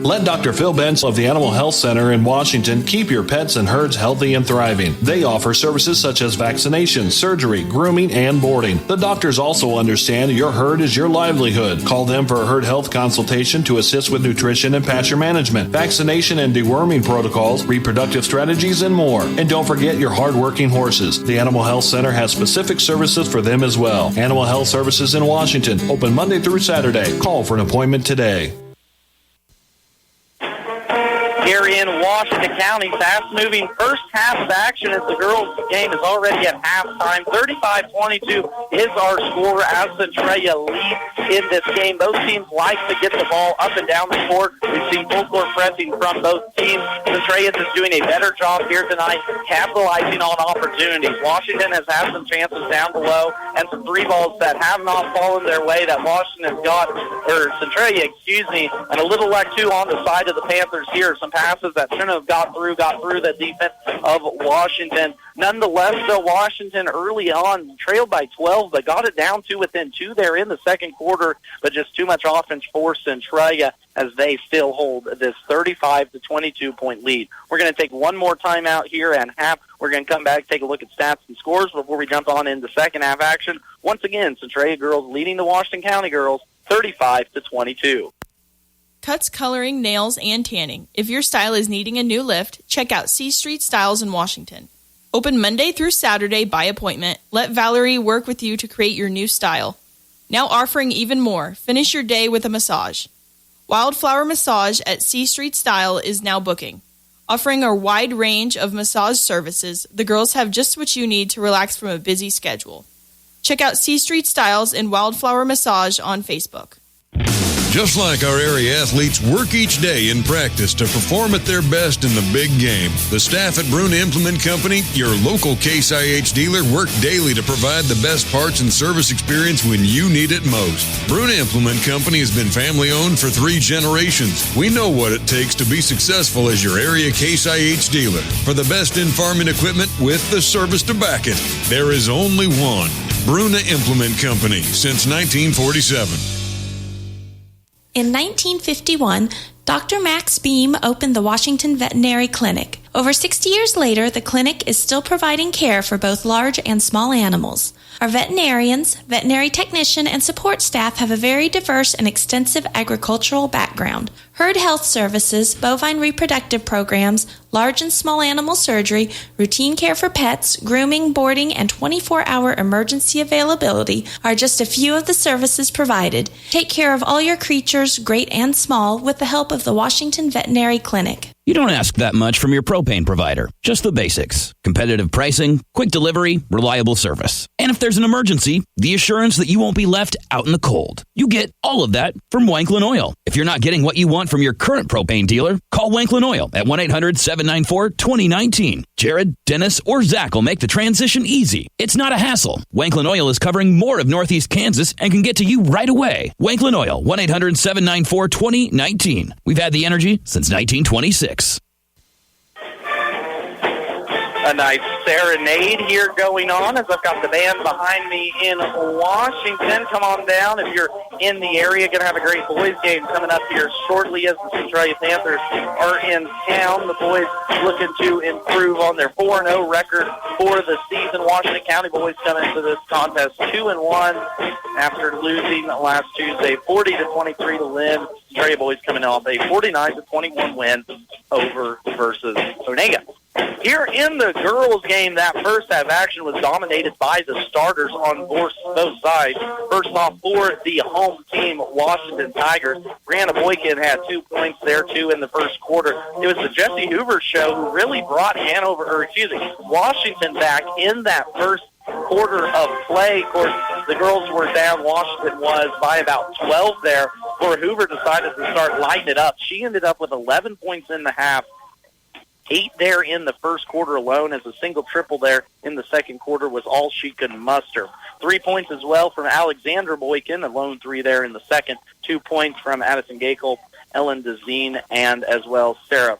Let Dr. Phil Benz of the Animal Health Center in Washington keep your pets and herds healthy and thriving. They offer services such as vaccination, surgery, grooming, and boarding. The doctors also understand your herd is your livelihood. Call them for a herd health consultation to assist with nutrition and pasture management, vaccination and deworming protocols, reproductive strategies, and more. And don't forget your hard-working horses. The Animal Health Center has specific services for them as well. Animal Health Services in Washington, open Monday through Saturday. Call for an appointment today. here in Washington County. Fast-moving first half of action as the girls' game is already at halftime. 35-22 is our score as Centralia leads in this game. Both teams like to get the ball up and down the court. We've seen full-court pressing from both teams. Centralia is doing a better job here tonight, capitalizing on opportunities. Washington has had some chances down below and some three balls that have not fallen their way that Washington has got, or Centralia, and a little like two on the side of the Panthers here. Some passes that shouldn't have got through the defense of Washington. Nonetheless, though, Washington early on trailed by 12, but got it down to within 2 there in the second quarter, but just too much offense for Centralia as they still hold this 35-22 point lead. We're going to take one more timeout here at half. We're going to come back, take a look at stats and scores before we jump on into second half action. Once again, Centralia girls leading the Washington County girls 35-22. Cuts, coloring, nails, and tanning. If your style is needing a new lift, check out C Street Styles in Washington. Open Monday through Saturday by appointment. Let Valerie work with you to create your new style. Now offering even more. Finish your day with a massage. Wildflower Massage at C Street Style is now booking. Offering a wide range of massage services, the girls have just what you need to relax from a busy schedule. Check out C Street Styles and Wildflower Massage on Facebook. Just like our area athletes work each day in practice to perform at their best in the big game, the staff at Bruna Implement Company, your local Case IH dealer, work daily to provide the best parts and service experience when you need it most. Bruna Implement Company has been family-owned for 3 generations. We know what it takes to be successful as your area Case IH dealer. For the best in farming equipment with the service to back it, there is only one. Bruna Implement Company, since 1947. In 1951, Dr. Max Beam opened the Washington Veterinary Clinic. Over 60 years later, the clinic is still providing care for both large and small animals. Our veterinarians, veterinary technician, and support staff have a very diverse and extensive agricultural background. Herd health services, bovine reproductive programs, large and small animal surgery, routine care for pets, grooming, boarding, and 24-hour emergency availability are just a few of the services provided. Take care of all your creatures, great and small, with the help of the Washington Veterinary Clinic. You don't ask that much from your propane provider. Just the basics. Competitive pricing, quick delivery, reliable service. And if there's an emergency, the assurance that you won't be left out in the cold. You get all of that from Wanklin Oil. If you're not getting what you want from your current propane dealer, call Wanklin Oil at 1-800-794-2019. Jared, Dennis, or Zach will make the transition easy. It's not a hassle. Wanklin Oil is covering more of Northeast Kansas and can get to you right away. Wanklin Oil, 1-800-794-2019. We've had the energy since 1926. A nice serenade here going on as I've got the band behind me in Washington. Come on down if you're in the area. Going to have a great boys game coming up here shortly as the Centralia Panthers are in town. The boys looking to improve on their 4-0 record for the season. Washington County boys come into this contest 2-1 after losing last Tuesday 40-23 to Lynn. Centralia boys coming off a 49-21 win over versus Onega. Here in the girls' game, that first half action was dominated by the starters on both sides. First off, for the home team, Washington Tigers, Brianna Boykin had 2 points there, too, in the first quarter. It was the Jesse Hoover show who really brought Washington back in that first quarter of play. Of course, the girls were down. Washington was by about 12 there before Hoover decided to start lighting it up. She ended up with 11 points in the half. 8 there in the first quarter alone, as a single triple there in the second quarter was all she could muster. 3 points as well from Alexandra Boykin, a lone 3 there in the second. 2 points from Addison Gakel, Ellen DeZine, and as well Sarah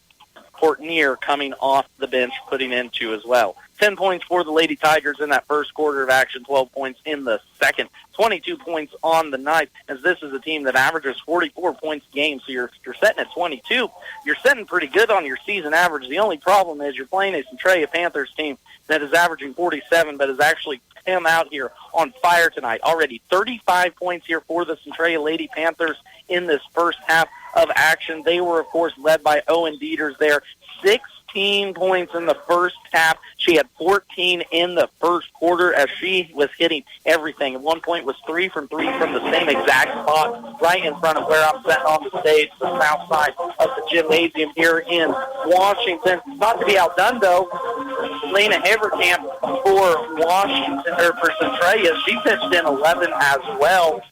Portnier coming off the bench, putting in 2 as well. 10 points for the Lady Tigers in that first quarter of action, 12 points in the second, 22 points on the night, as this is a team that averages 44 points a game. So you're setting at 22. You're setting pretty good on your season average. The only problem is you're playing a Centralia Panthers team that is averaging 47, but has actually come out here on fire tonight. Already 35 points here for the Centralia Lady Panthers in this first half of action. They were, of course, led by Owen Dieters there. 6 16 points in the first half. She had 14 in the first quarter as she was hitting everything. At one point was 3 from the same exact spot right in front of where I'm sitting on the stage, the south side of the gymnasium here in Washington. Not to be outdone, though, Lena Haverkamp for Washington, or for Centralia, she pitched in 11 as well.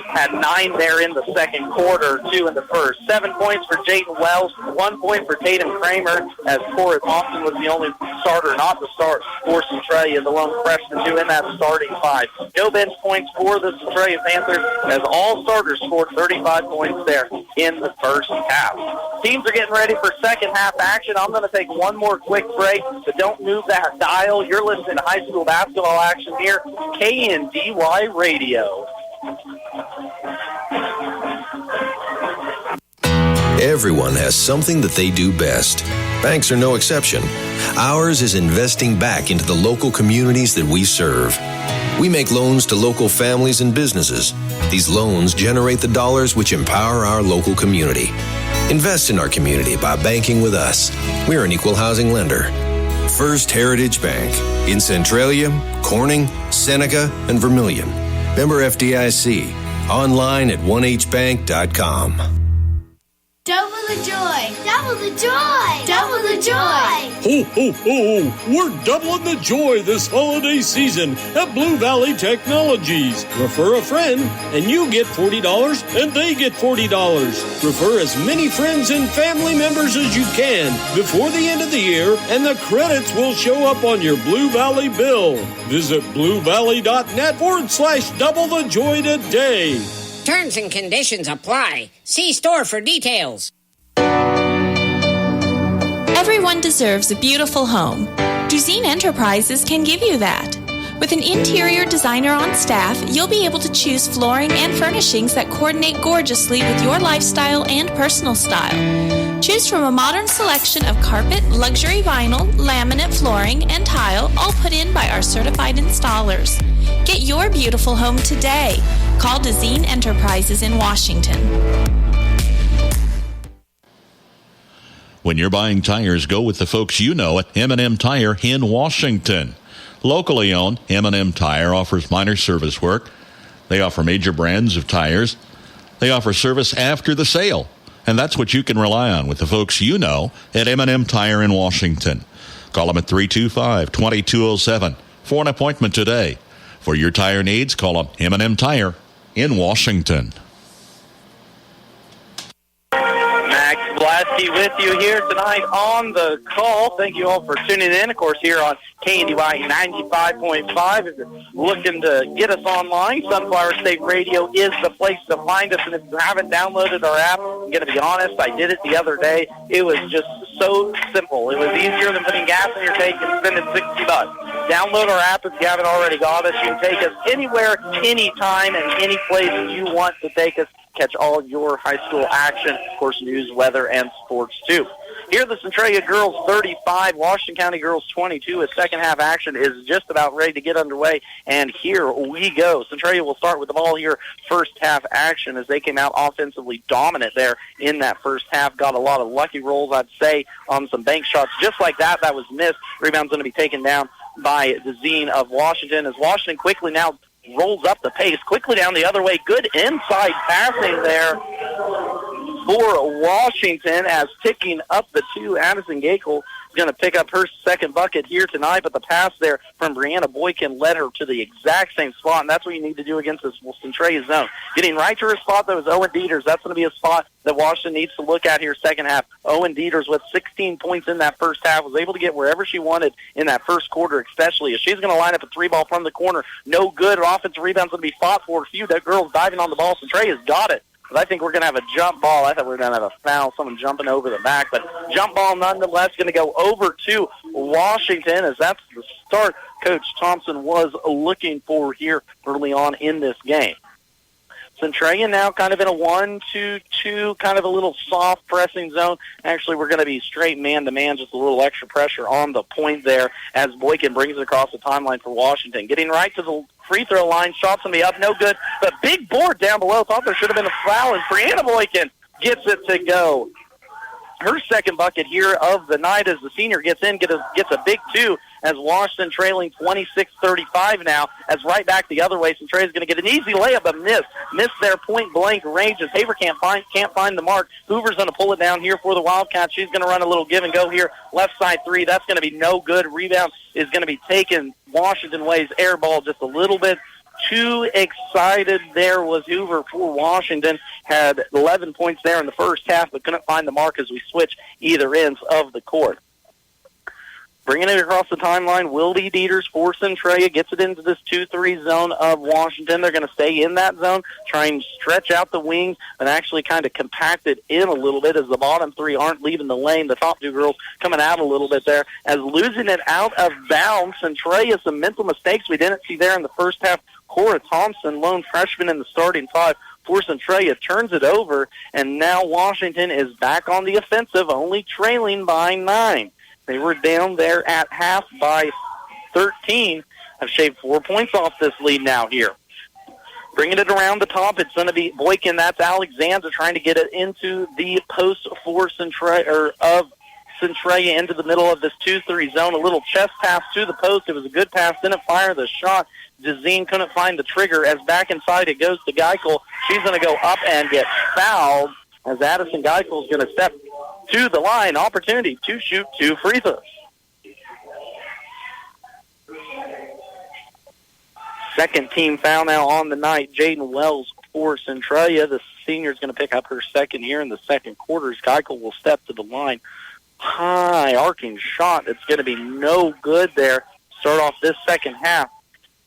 Had 9 there in the second quarter, 2 in the first. 7 points for Jayden Wells, 1 point for Tatum Kramer, as Cora Thompson was the only starter not to start for Centralia, the lone freshman who in that starting 5. No bench points for the Centralia Panthers, as all starters scored 35 points there in the first half. Teams are getting ready for second half action. I'm going to take one more quick break, but don't move that dial. You're listening to high school basketball action here, KNDY Radio. Everyone has something that they do best. Banks are no exception. Ours is investing back into the local communities that we serve. We make loans to local families and businesses. These loans generate the dollars which empower our local community. Invest in our community by banking with us. We're an equal housing lender. First Heritage Bank in Centralia, Corning, Seneca, and Vermilion. Member FDIC. Online at 1hbank.com. Double the joy! Double the joy! Double the joy! Ho, ho, ho! We're doubling the joy this holiday season at Blue Valley Technologies. Refer a friend, and you get $40, and they get $40. Refer as many friends and family members as you can before the end of the year, and the credits will show up on your Blue Valley bill. Visit bluevalley.net/double the joy today. Terms and conditions apply. See store for details. Everyone deserves a beautiful home. Duzine Enterprises can give you that. With an interior designer on staff, you'll be able to choose flooring and furnishings that coordinate gorgeously with your lifestyle and personal style. Choose from a modern selection of carpet, luxury vinyl, laminate flooring, and tile, all put in by our certified installers. Get your beautiful home today. Call Duzine Enterprises in Washington. When you're buying tires, go with the folks you know at M&M Tire in Washington. Locally owned, M&M Tire offers minor service work. They offer major brands of tires. They offer service after the sale. And that's what you can rely on with the folks you know at M&M Tire in Washington. Call them at 325-2207 for an appointment today. For your tire needs, call them M&M Tire in Washington. Max Blasky with you here tonight on the call. Thank you all for tuning in, of course, here on KNDY 95.5. If you're looking to get us online, Sunflower State Radio is the place to find us. And if you haven't downloaded our app, I'm going to be honest, I did it the other day. It was just so simple. It was easier than putting gas in your tank and spending $60. Download our app if you haven't already got us. You can take us anywhere, anytime, and any place you want to take us. Catch all your high school action, of course, news, weather, and sports, too. Here, the Centralia girls 35, Washington County girls 22. A second half action is just about ready to get underway, and here we go. Centralia will start with the ball here, first half action, as they came out offensively dominant there in that first half. Got a lot of lucky rolls, I'd say, on some bank shots. Just like that was missed. Rebound's going to be taken down by Duzine of Washington, as Washington quickly now rolls up the pace, quickly down the other way. Good inside passing there for Washington, as picking up the 2, Addison Gakel is going to pick up her second bucket here tonight, but the pass there from Brianna Boykin led her to the exact same spot, and that's what you need to do against this Centralia zone. Getting right to her spot, that was Owen Dieters. That's going to be a spot that Washington needs to look at here second half. Owen Dieters with 16 points in that first half, was able to get wherever she wanted in that first quarter, especially as she's going to line up a 3-ball from the corner. No good. Her offensive rebound's going to be fought for. A few girls diving on the ball. Centralia's got it. But I think we're going to have a jump ball. I thought we were going to have a foul, someone jumping over the back. But jump ball nonetheless going to go over to Washington, as that's the start Coach Thompson was looking for here early on in this game. Centralia now kind of in a 1-2-2, kind of a little soft pressing zone. Actually, we're going to be straight man-to-man, just a little extra pressure on the point there as Boykin brings it across the timeline for Washington. Getting right to the free throw line, shot's going to be up, no good. But big board down below, thought there should have been a foul, and Brianna Boykin gets it to go. her second bucket here of the night as the senior gets in, gets a big two, as Washington trailing 26-35 now, as right back the other way. Centralia's going to get an easy layup, but miss their point-blank range as Haver can't find the mark. Hoover's going to pull it down here for the Wildcats. She's going to run a little give and go here. Left side three, that's going to be no good. Rebound is going to be taken Washington ways. Air ball just a little bit too excited there was Hoover for Washington. Had 11 points there in the first half, but couldn't find the mark as we switch either ends of the court. Bringing it across the timeline will be Dieters for Centralia. Gets it into this 2-3 zone of Washington. They're going to stay in that zone, try and stretch out the wings, and actually kind of compact it in a little bit as the bottom three aren't leaving the lane. The top two girls coming out a little bit there as losing it out of bounds. Centralia, some mental mistakes we didn't see there in the first half. Cora Thompson, lone freshman in the starting five for Centralia, turns it over, and now Washington is back on the offensive, only trailing by 9. They were down there at half by 13. Have shaved 4 points off this lead now here. Bringing it around the top, it's going to be Boykin. That's Alexander trying to get it into the post for Centralia into the middle of this 2-3 zone. A little chest pass to the post. It was a good pass. Didn't fire the shot. Jazine couldn't find the trigger. As back inside it goes to Geichel. She's going to go up and get fouled as Addison Geichel is going to step to the line. Opportunity to shoot 2 free throws. Second team foul now on the night. Jaden Wells for Centralia. The senior is going to pick up her second here in the second quarter. Geichel will step to the line. High arcing shot. It's going to be no good there. Start off this second half.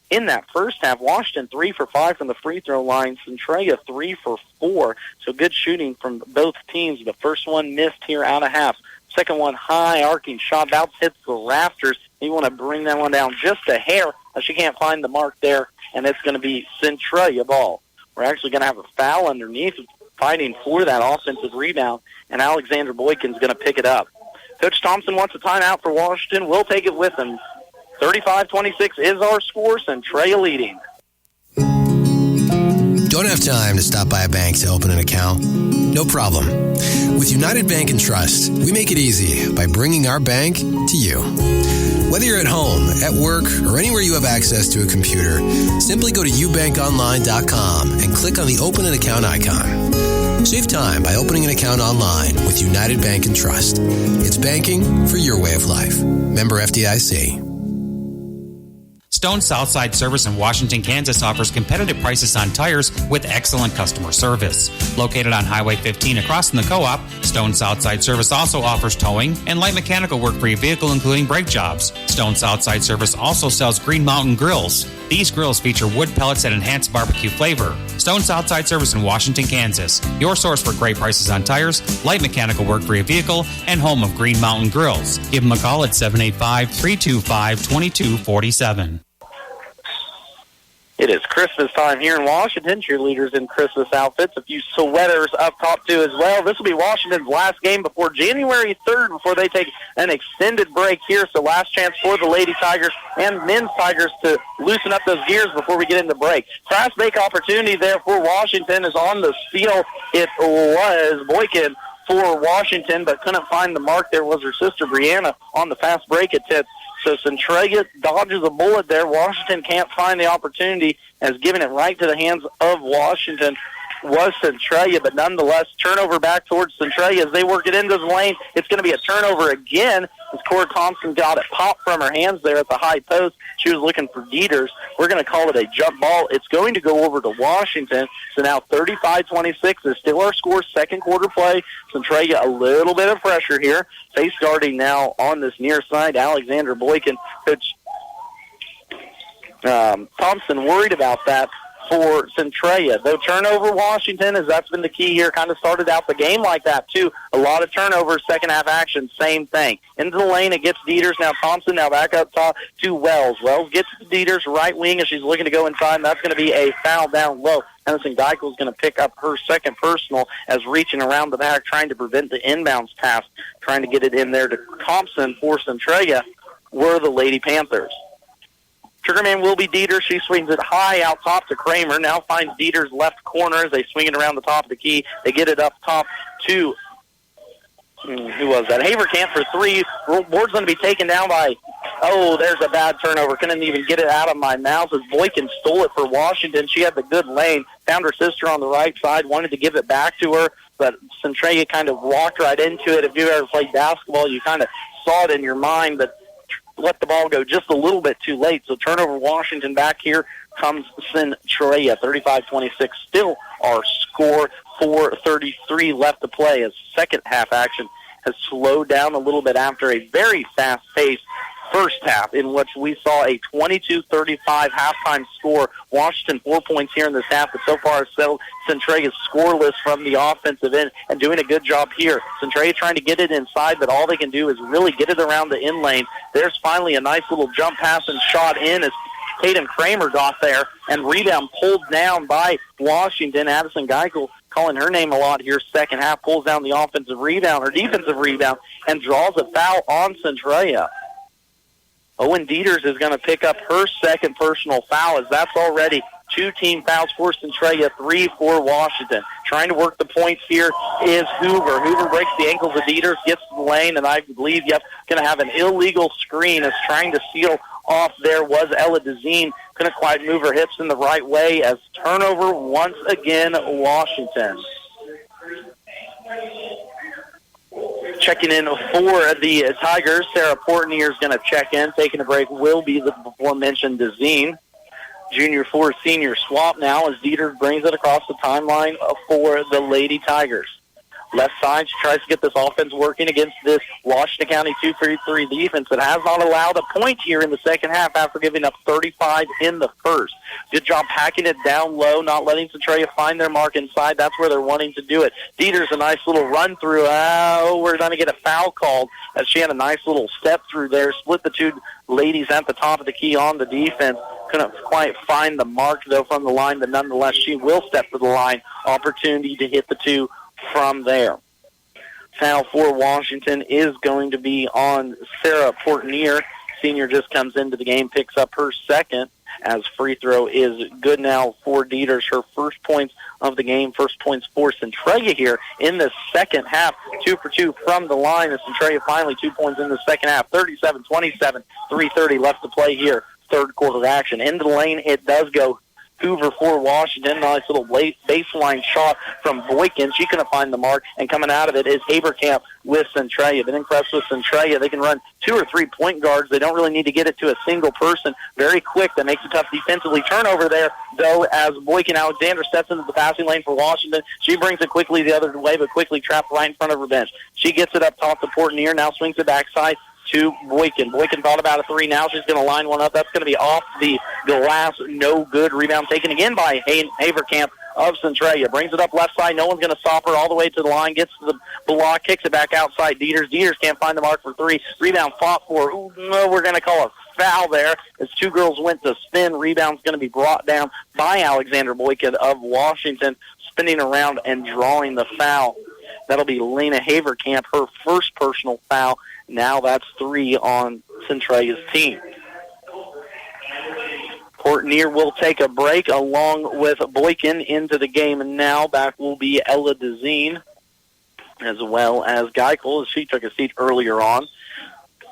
In that first half, Washington 3 for 5 from the free throw line. Centralia 3 for 4. So good shooting from both teams. The first one missed here out of half. Second one, high arcing shot. Bounce hits the rafters. You want to bring that one down just a hair. She can't find the mark there, and it's going to be Centralia ball. We're actually going to have a foul underneath, fighting for that offensive rebound, and Alexander Boykin's going to pick it up. Coach Thompson wants a timeout for Washington. We'll take it with him. 35-26 is our score. Centralia leading. Don't have time to stop by a bank to open an account? No problem. With United Bank and Trust, we make it easy by bringing our bank to you. Whether you're at home, at work, or anywhere you have access to a computer, simply go to ubankonline.com and click on the Open an Account icon. Save time by opening an account online with United Bank and Trust. It's banking for your way of life. Member FDIC. Stone Southside Service in Washington, Kansas offers competitive prices on tires with excellent customer service. Located on Highway 15 across from the co-op, Stone Southside Service also offers towing and light mechanical work for your vehicle, including brake jobs. Stone Southside Service also sells Green Mountain grills. These grills feature wood pellets that enhance barbecue flavor. Stone Southside Service in Washington, Kansas. Your source for great prices on tires, light mechanical work for your vehicle, and home of Green Mountain grills. Give them a call at 785-325-2247. It is Christmas time here in Washington. Cheerleaders in Christmas outfits. A few sweaters up top, too, as well. This will be Washington's last game before January 3rd before they take an extended break here. So last chance for the Lady Tigers and men's Tigers to loosen up those gears before we get into break. Fast break opportunity there for Washington is on the steal. It was Boykin for Washington, but couldn't find the mark. There was her sister, Brianna, on the fast break attempt. So Centralia dodges a bullet there. Washington can't find the opportunity, as giving it right to the hands of Washington was Centralia, but nonetheless, turnover back towards Centralia as they work it into the lane. It's going to be a turnover again as Cora Thompson got it popped from her hands there at the high post. She was looking for Dieters. We're going to call it a jump ball. It's going to go over to Washington. So now 35-26 is still our score. Second quarter play. Centralia a little bit of pressure here. Face guarding now on this near side. Alexander Boykin. Coach Thompson worried about that for Centralia. Though turnover Washington, as that's been the key here, kind of started out the game like that too. A lot of turnovers, second half action, same thing. Into the lane, it gets Dieters. Now Thompson now back up top to Wells. Wells gets to Dieters, right wing, as she's looking to go inside. That's going to be a foul down low. Henderson Geichel is going to pick up her second personal as reaching around the back, trying to prevent the inbounds pass, trying to get it in there to Thompson for Centralia were the Lady Panthers. Triggerman will be Dieters. She swings it high out top to Kramer. Now finds Dieters' left corner as they swing it around the top of the key. They get it up top to Who was that? Haverkamp for three. Board's going to be taken down by, there's a bad turnover. Couldn't even get it out of my mouth as Boykin stole it for Washington. She had the good lane, found her sister on the right side, wanted to give it back to her, but Centralia kind of walked right into it. If you've ever played basketball, you kind of saw it in your mind, but let the ball go just a little bit too late. So turnover Washington. Back here comes Centralia. 35-26 still our score. 4:33 left to play as second half action has slowed down a little bit after a very fast-paced first half in which we saw a 22-35 halftime score. Washington 4 points here in this half, but so far Centralia's scoreless from the offensive end and doing a good job here. Centralia trying to get it inside, but all they can do is really get it around the in lane. There's finally a nice little jump pass and shot in as Tatum Kramer got there, and rebound pulled down by Washington. Addison Geikel, calling her name a lot here, second half, pulls down the offensive rebound, or defensive rebound, and draws a foul on Centralia. Owen Dieters is going to pick up her second personal foul, as that's already 2 team fouls for Centralia, 3 for Washington. Trying to work the points here is Hoover. Hoover breaks the ankles of Dieters, gets to the lane, and I believe, going to have an illegal screen as trying to steal off there was Ella Dezine. Couldn't quite move her hips in the right way as turnover once again, Washington. Checking in for the Tigers, Sarah Portnier is going to check in. Taking a break will be the before-mentioned Dezine. Junior for senior swap now as Dieter brings it across the timeline for the Lady Tigers. Left side, she tries to get this offense working against this Washington County 2-3 defense that has not allowed a point here in the second half after giving up 35 in the first. Good job packing it down low, not letting Centralia find their mark inside. That's where they're wanting to do it. Dieter's a nice little run through. We're going to get a foul called as she had a nice little step through there. Split the two ladies at the top of the key on the defense. Couldn't quite find the mark, though, from the line, but nonetheless, she will step to the line. Opportunity to hit the two from there. Foul for Washington is going to be on Sarah Portnier. Senior just comes into the game, picks up her second, as free throw is good now for Dieters. Her first points of the game, first points for Centralia here in the second half. 2 for 2 from the line as Centralia finally 2 points in the second half. 37-27, 3:30 left to play here. Third quarter action. Into the lane it does go. Hoover for Washington. Nice little late baseline shot from Boykin. She couldn't find the mark, and coming out of it is Haverkamp with Centralia. Been impressed with Centralia. They can run 2 or 3 point guards. They don't really need to get it to a single person. Very quick. That makes it tough defensively. Turnover there, though, as Boykin Alexander steps into the passing lane for Washington. She brings it quickly the other way, but quickly trapped right in front of her bench. She gets it up top to Portnier. Now swings it backside to Boykin. Boykin thought about a three. Now she's going to line one up. That's going to be off the glass. No good. Rebound taken again by Haverkamp of Centralia. Brings it up left side. No one's going to stop her all the way to the line. Gets to the block. Kicks it back outside. Dieters can't find the mark for three. Rebound fought for. We're going to call a foul there as 2 girls went to spin. Rebound's going to be brought down by Alexander Boykin of Washington, spinning around and drawing the foul. That'll be Lena Haverkamp, her first personal foul. Now that's 3 on Centralia's team. Portnier will take a break along with Boykin into the game, and now back will be Ella Dezine as well as Geikel, as she took a seat earlier on.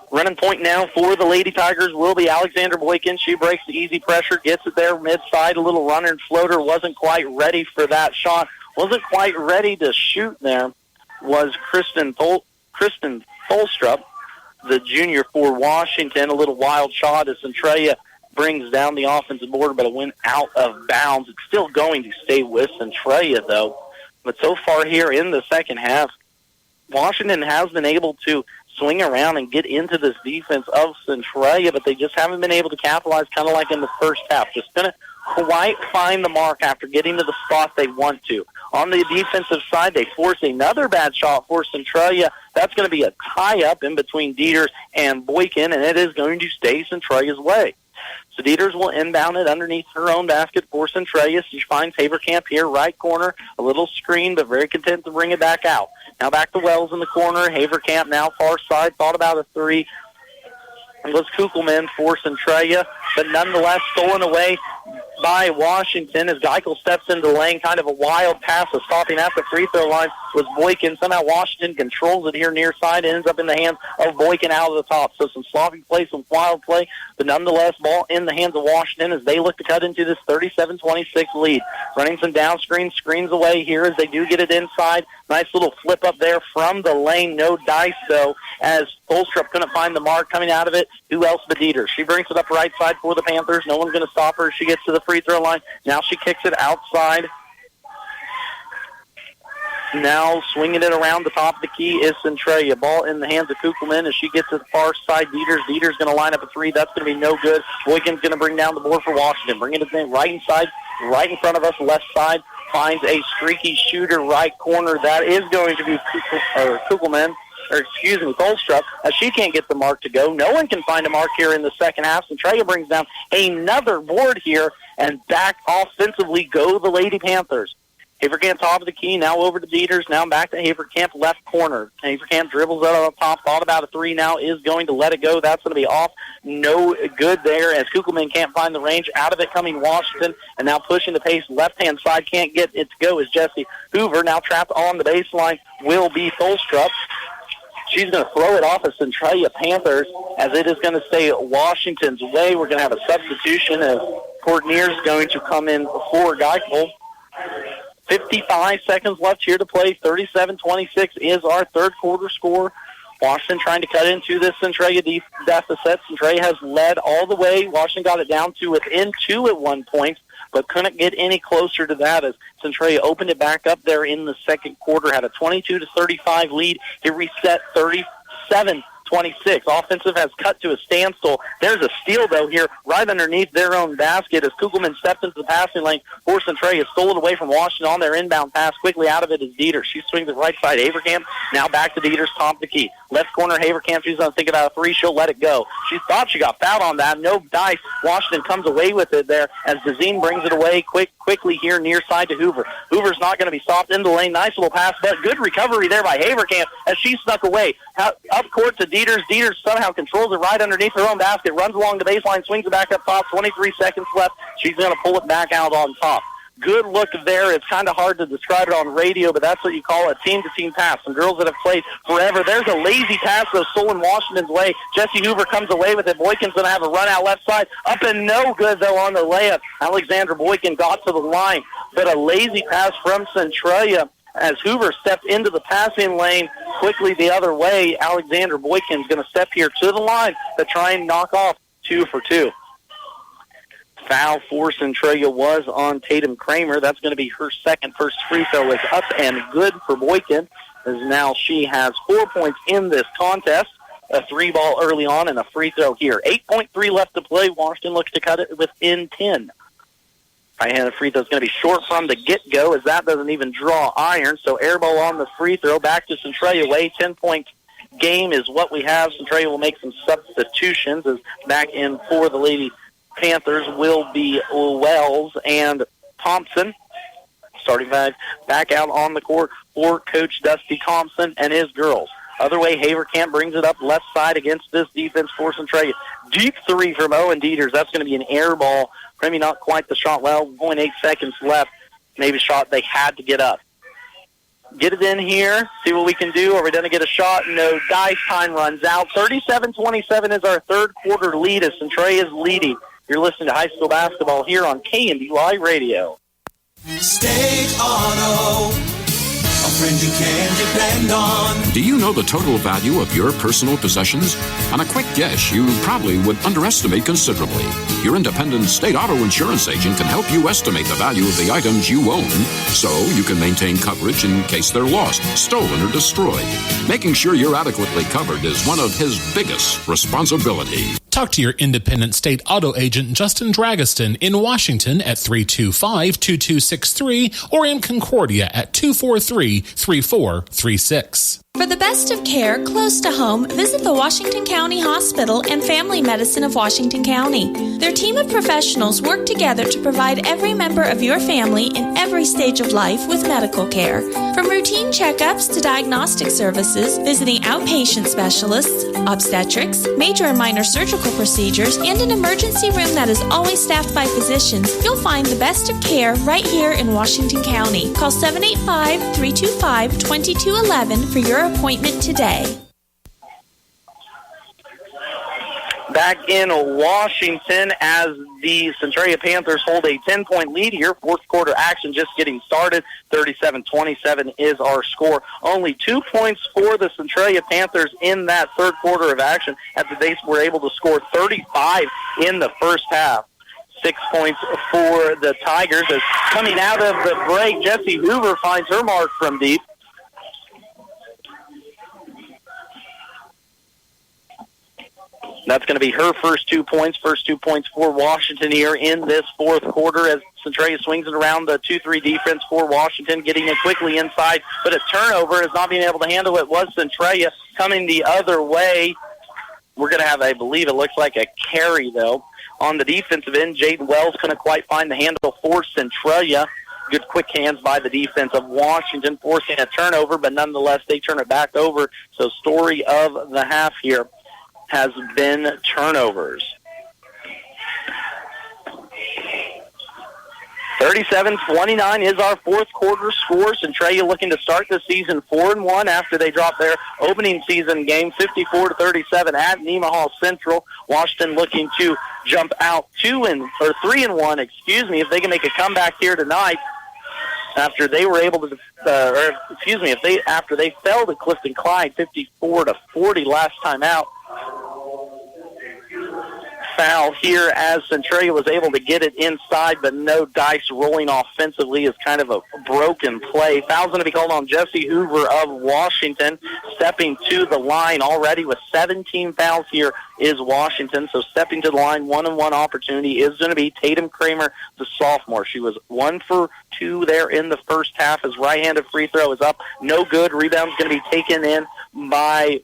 Running point now for the Lady Tigers will be Alexander Boykin. She breaks the easy pressure, gets it there mid-side, a little runner and floater. Wasn't quite ready for that shot. Wasn't quite ready to shoot there was Kristen Tholstrup, the junior for Washington. A little wild shot as Centralia brings down the offensive board, but it went out of bounds. It's still going to stay with Centralia, though. But so far here in the second half, Washington has been able to swing around and get into this defense of Centralia, but they just haven't been able to capitalize, kind of like in the first half. Just didn't quite find the mark after getting to the spot they want to. On the defensive side, they force another bad shot for Centralia. That's going to be a tie-up in between Dieters and Boykin, and it is going to stay Centralia's way. So Dieters will inbound it underneath her own basket for Centralia. She finds Haverkamp here, right corner. A little screen, but very content to bring it back out. Now back to Wells in the corner. Haverkamp now far side. Thought about a three. It was Kugelman for Centralia, but nonetheless stolen away by Washington as Geikel steps into the lane. Kind of a wild pass of stopping at the free throw line was Boykin. Somehow Washington controls it here near side. It ends up in the hands of Boykin out of the top. So some sloppy play, some wild play, but nonetheless, ball in the hands of Washington as they look to cut into this 37-26 lead. Running some down screens away here as they do get it inside. Nice little flip up there from the lane. No dice, though, as Holstrup couldn't find the mark coming out of it. Who else but Dieter? She brings it up right side for the Panthers. No one's going to stop her. She gets to the free throw line. Now she kicks it outside. Now swinging it around the top of the key is Centralia. Ball in the hands of Kugelman as she gets to the far side. Dieter's going to line up a three. That's going to be no good. Boykin's going to bring down the board for Washington. Bringing it in right inside, right in front of us, left side. Finds a streaky shooter right corner. That is going to be Kugelman. Holstrup, as she can't get the mark to go. No one can find a mark here in the second half. Centralia brings down another board here, and back offensively go the Lady Panthers. Haverkamp top of the key, now over to Dieters, now back to Haverkamp left corner. Haverkamp dribbles out on top, thought about a three, now is going to let it go. That's going to be off. No good there as Kugelman can't find the range. Out of it coming Washington, and now pushing the pace left-hand side, can't get it to go is Jesse Hoover. Now trapped on the baseline will be Tholstrup. She's going to throw it off of Centralia Panthers as it is going to stay Washington's way. We're going to have a substitution as Courtnier's going to come in for Geifel. 55 seconds left here to play. 37-26 is our third quarter score. Washington trying to cut into this Centralia deficit. Centralia has led all the way. Washington got it down to within 2 at one point, but couldn't get any closer to that as Centralia opened it back up there in the second quarter, had a 22-35 lead. It reset 37-26. Offensive has cut to a standstill. There's a steal, though, here right underneath their own basket as Kugelman stepped into the passing lane for Centralia, stole it away from Washington on their inbound pass. Quickly out of it is Dieter. She swings it right side. Haverkamp now back to Dieter's top of the key. Left corner, Haverkamp. She's going to think about a three. She'll let it go. She thought she got fouled on that. No dice. Washington comes away with it there as Dezine brings it away quickly here near side to Hoover. Hoover's not going to be stopped in the lane. Nice little pass, but good recovery there by Haverkamp as she snuck away. Up court to Dieter. Dieter somehow controls it right underneath her own basket, runs along the baseline, swings it back up top. 23 seconds left. She's going to pull it back out on top. Good look there. It's kind of hard to describe it on radio, but that's what you call a team-to-team pass. Some girls that have played forever. There's a lazy pass, though, stolen Washington's way. Jesse Hoover comes away with it. Boykin's going to have a run out left side. Up and no good, though, on the layup. Alexandra Boykin got to the line, but a lazy pass from Centralia as Hoover stepped into the passing lane quickly the other way. Alexandra Boykin's going to step here to the line to try and knock off 2 for 2. Foul for Centralia was on Tatum Kramer. That's going to be her second. First free throw is up and good for Boykin, as now she has 4 points in this contest. A 3-ball early on and a free throw here. 8.3 left to play. Washington looks to cut it within 10. Right-handed free throw is going to be short from the get-go as that doesn't even draw iron. So air ball on the free throw. Back to Centralia way. 10-point game is what we have. Centralia will make some substitutions as back in for the Lady Panthers will be Wells and Thompson. Starting five back out on the court for Coach Dusty Thompson and his girls. Other way, Haverkamp brings it up left side against this defense for Centralia. Deep three from Owen Dieters. That's going to be an air ball. Maybe not quite the shot. Well, 0.8 seconds left. Maybe a shot they had to get up. Get it in here. See what we can do. Are we going to get a shot? No. Dice time runs out. 37-27 is our third quarter lead as Centralia is leading. You're listening to high school basketball here on KNDY Radio. State Auto, a friend you can depend on. Do you know the total value of your personal possessions? On a quick guess, you probably would underestimate considerably. Your independent state auto insurance agent can help you estimate the value of the items you own, so you can maintain coverage in case they're lost, stolen, or destroyed. Making sure you're adequately covered is one of his biggest responsibilities. Talk to your independent state auto agent, Justin Dragiston, in Washington at 325-2263 or in Concordia at 243-3436. For the best of care close to home, visit the Washington County Hospital and Family Medicine of Washington County. Their team of professionals work together to provide every member of your family in every stage of life with medical care. From routine checkups to diagnostic services, visiting outpatient specialists, obstetrics, major and minor surgical procedures, and an emergency room that is always staffed by physicians, you'll find the best of care right here in Washington County. Call 785-325-2211 for your appointment today. Back in Washington as the Centralia Panthers hold a 10-point lead here. Fourth quarter action just getting started. 37-27 is our score. Only 2 points for the Centralia Panthers in that third quarter of action after they were able to score 35 in the first half. 6 points for the Tigers as coming out of the break, Jessie Hoover finds her mark from deep. That's going to be her first 2 points. First 2 points for Washington here in this fourth quarter as Centralia swings it around the 2-3 defense for Washington, getting it quickly inside. But a turnover is not being able to handle it. Was Centralia coming the other way. We're going to have, I believe, it looks like a carry, though. On the defensive end, Jaden Wells couldn't quite find the handle for Centralia. Good quick hands by the defense of Washington, forcing a turnover, but nonetheless they turn it back over. So story of the half here has been turnovers. 37-29 is our fourth quarter score. Centralia looking to start the season 4-1 after they dropped their opening season game 54-37 at Nemaha Central. Washington looking to jump out 3-1, if they can make a comeback here tonight. After they were able to, after they fell to Clifton Clyde 54-40 last time out. Foul here as Centralia was able to get it inside, but no dice rolling offensively is kind of a broken play. Foul's going to be called on Jessie Hoover of Washington, stepping to the line already with 17 fouls here is Washington. So stepping to the line, 1-on-1 opportunity is going to be Tatum Kramer, the sophomore. She was 1 for 2 there in the first half. His right-handed free throw is up. No good. Rebound's going to be taken in by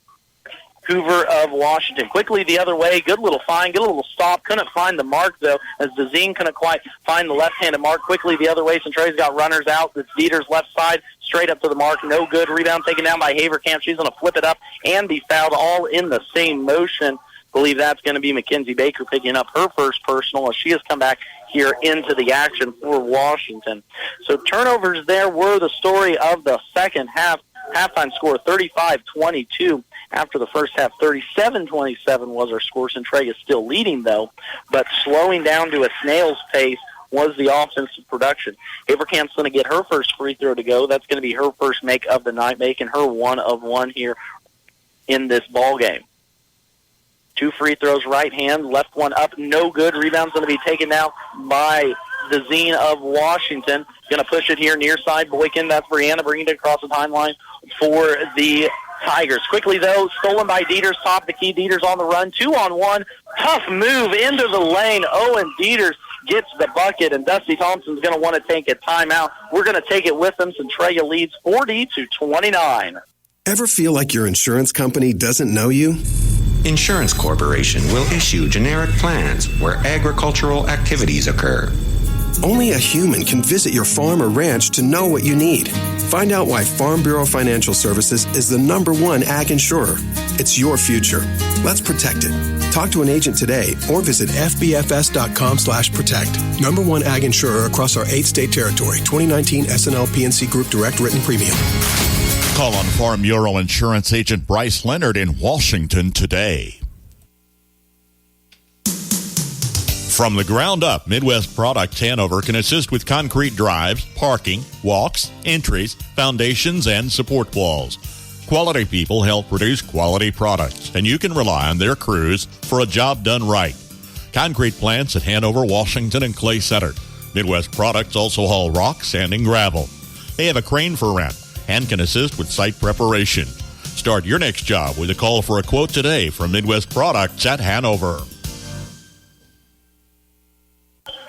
Hoover of Washington. Quickly the other way. Good little find. Good little stop. Couldn't find the mark, though, as Dezine couldn't quite find the left-handed mark. Quickly the other way. Centralia's got runners out. It's Dieter's left side. Straight up to the mark. No good. Rebound taken down by Haverkamp. She's going to flip it up and be fouled all in the same motion. Believe that's going to be Mackenzie Baker picking up her first personal as she has come back here into the action for Washington. So turnovers there were the story of the second half. Halftime score 35-22. After the first half, 37-27 was our score. Centralia still leading, though, but slowing down to a snail's pace was the offensive production. Haverkamp's going to get her first free throw to go. That's going to be her first make of the night, making her 1 of 1 here in this ball game. 2 free throws, right hand, left one up, no good. Rebound's going to be taken now by Dezine of Washington. Going to push it here near side. Boykin, that's Brianna bringing it across the timeline for the Tigers. Quickly, though, stolen by Dieters, top of the key. Dieters on the run, 2-on-1. Tough move into the lane. Owen Dieters gets the bucket, and Dusty Thompson's going to want to take a timeout. We're going to take it with them. Centralia leads 40-29. Ever feel like your insurance company doesn't know you? Insurance Corporation will issue generic plans where agricultural activities occur. Only a human can visit your farm or ranch to know what you need. Find out why Farm Bureau Financial Services is the #1 ag insurer. It's your future. Let's protect it. Talk to an agent today or visit fbfs.com/protect. #1 ag insurer across our 8-state territory. 2019 SNL PNC Group Direct Written Premium. Call on Farm Bureau Insurance Agent Bryce Leonard in Washington today. From the ground up, Midwest Products Hanover can assist with concrete drives, parking, walks, entries, foundations, and support walls. Quality people help produce quality products, and you can rely on their crews for a job done right. Concrete plants at Hanover, Washington, and Clay Center. Midwest Products also haul rock, sand, and gravel. They have a crane for rent and can assist with site preparation. Start your next job with a call for a quote today from Midwest Products at Hanover.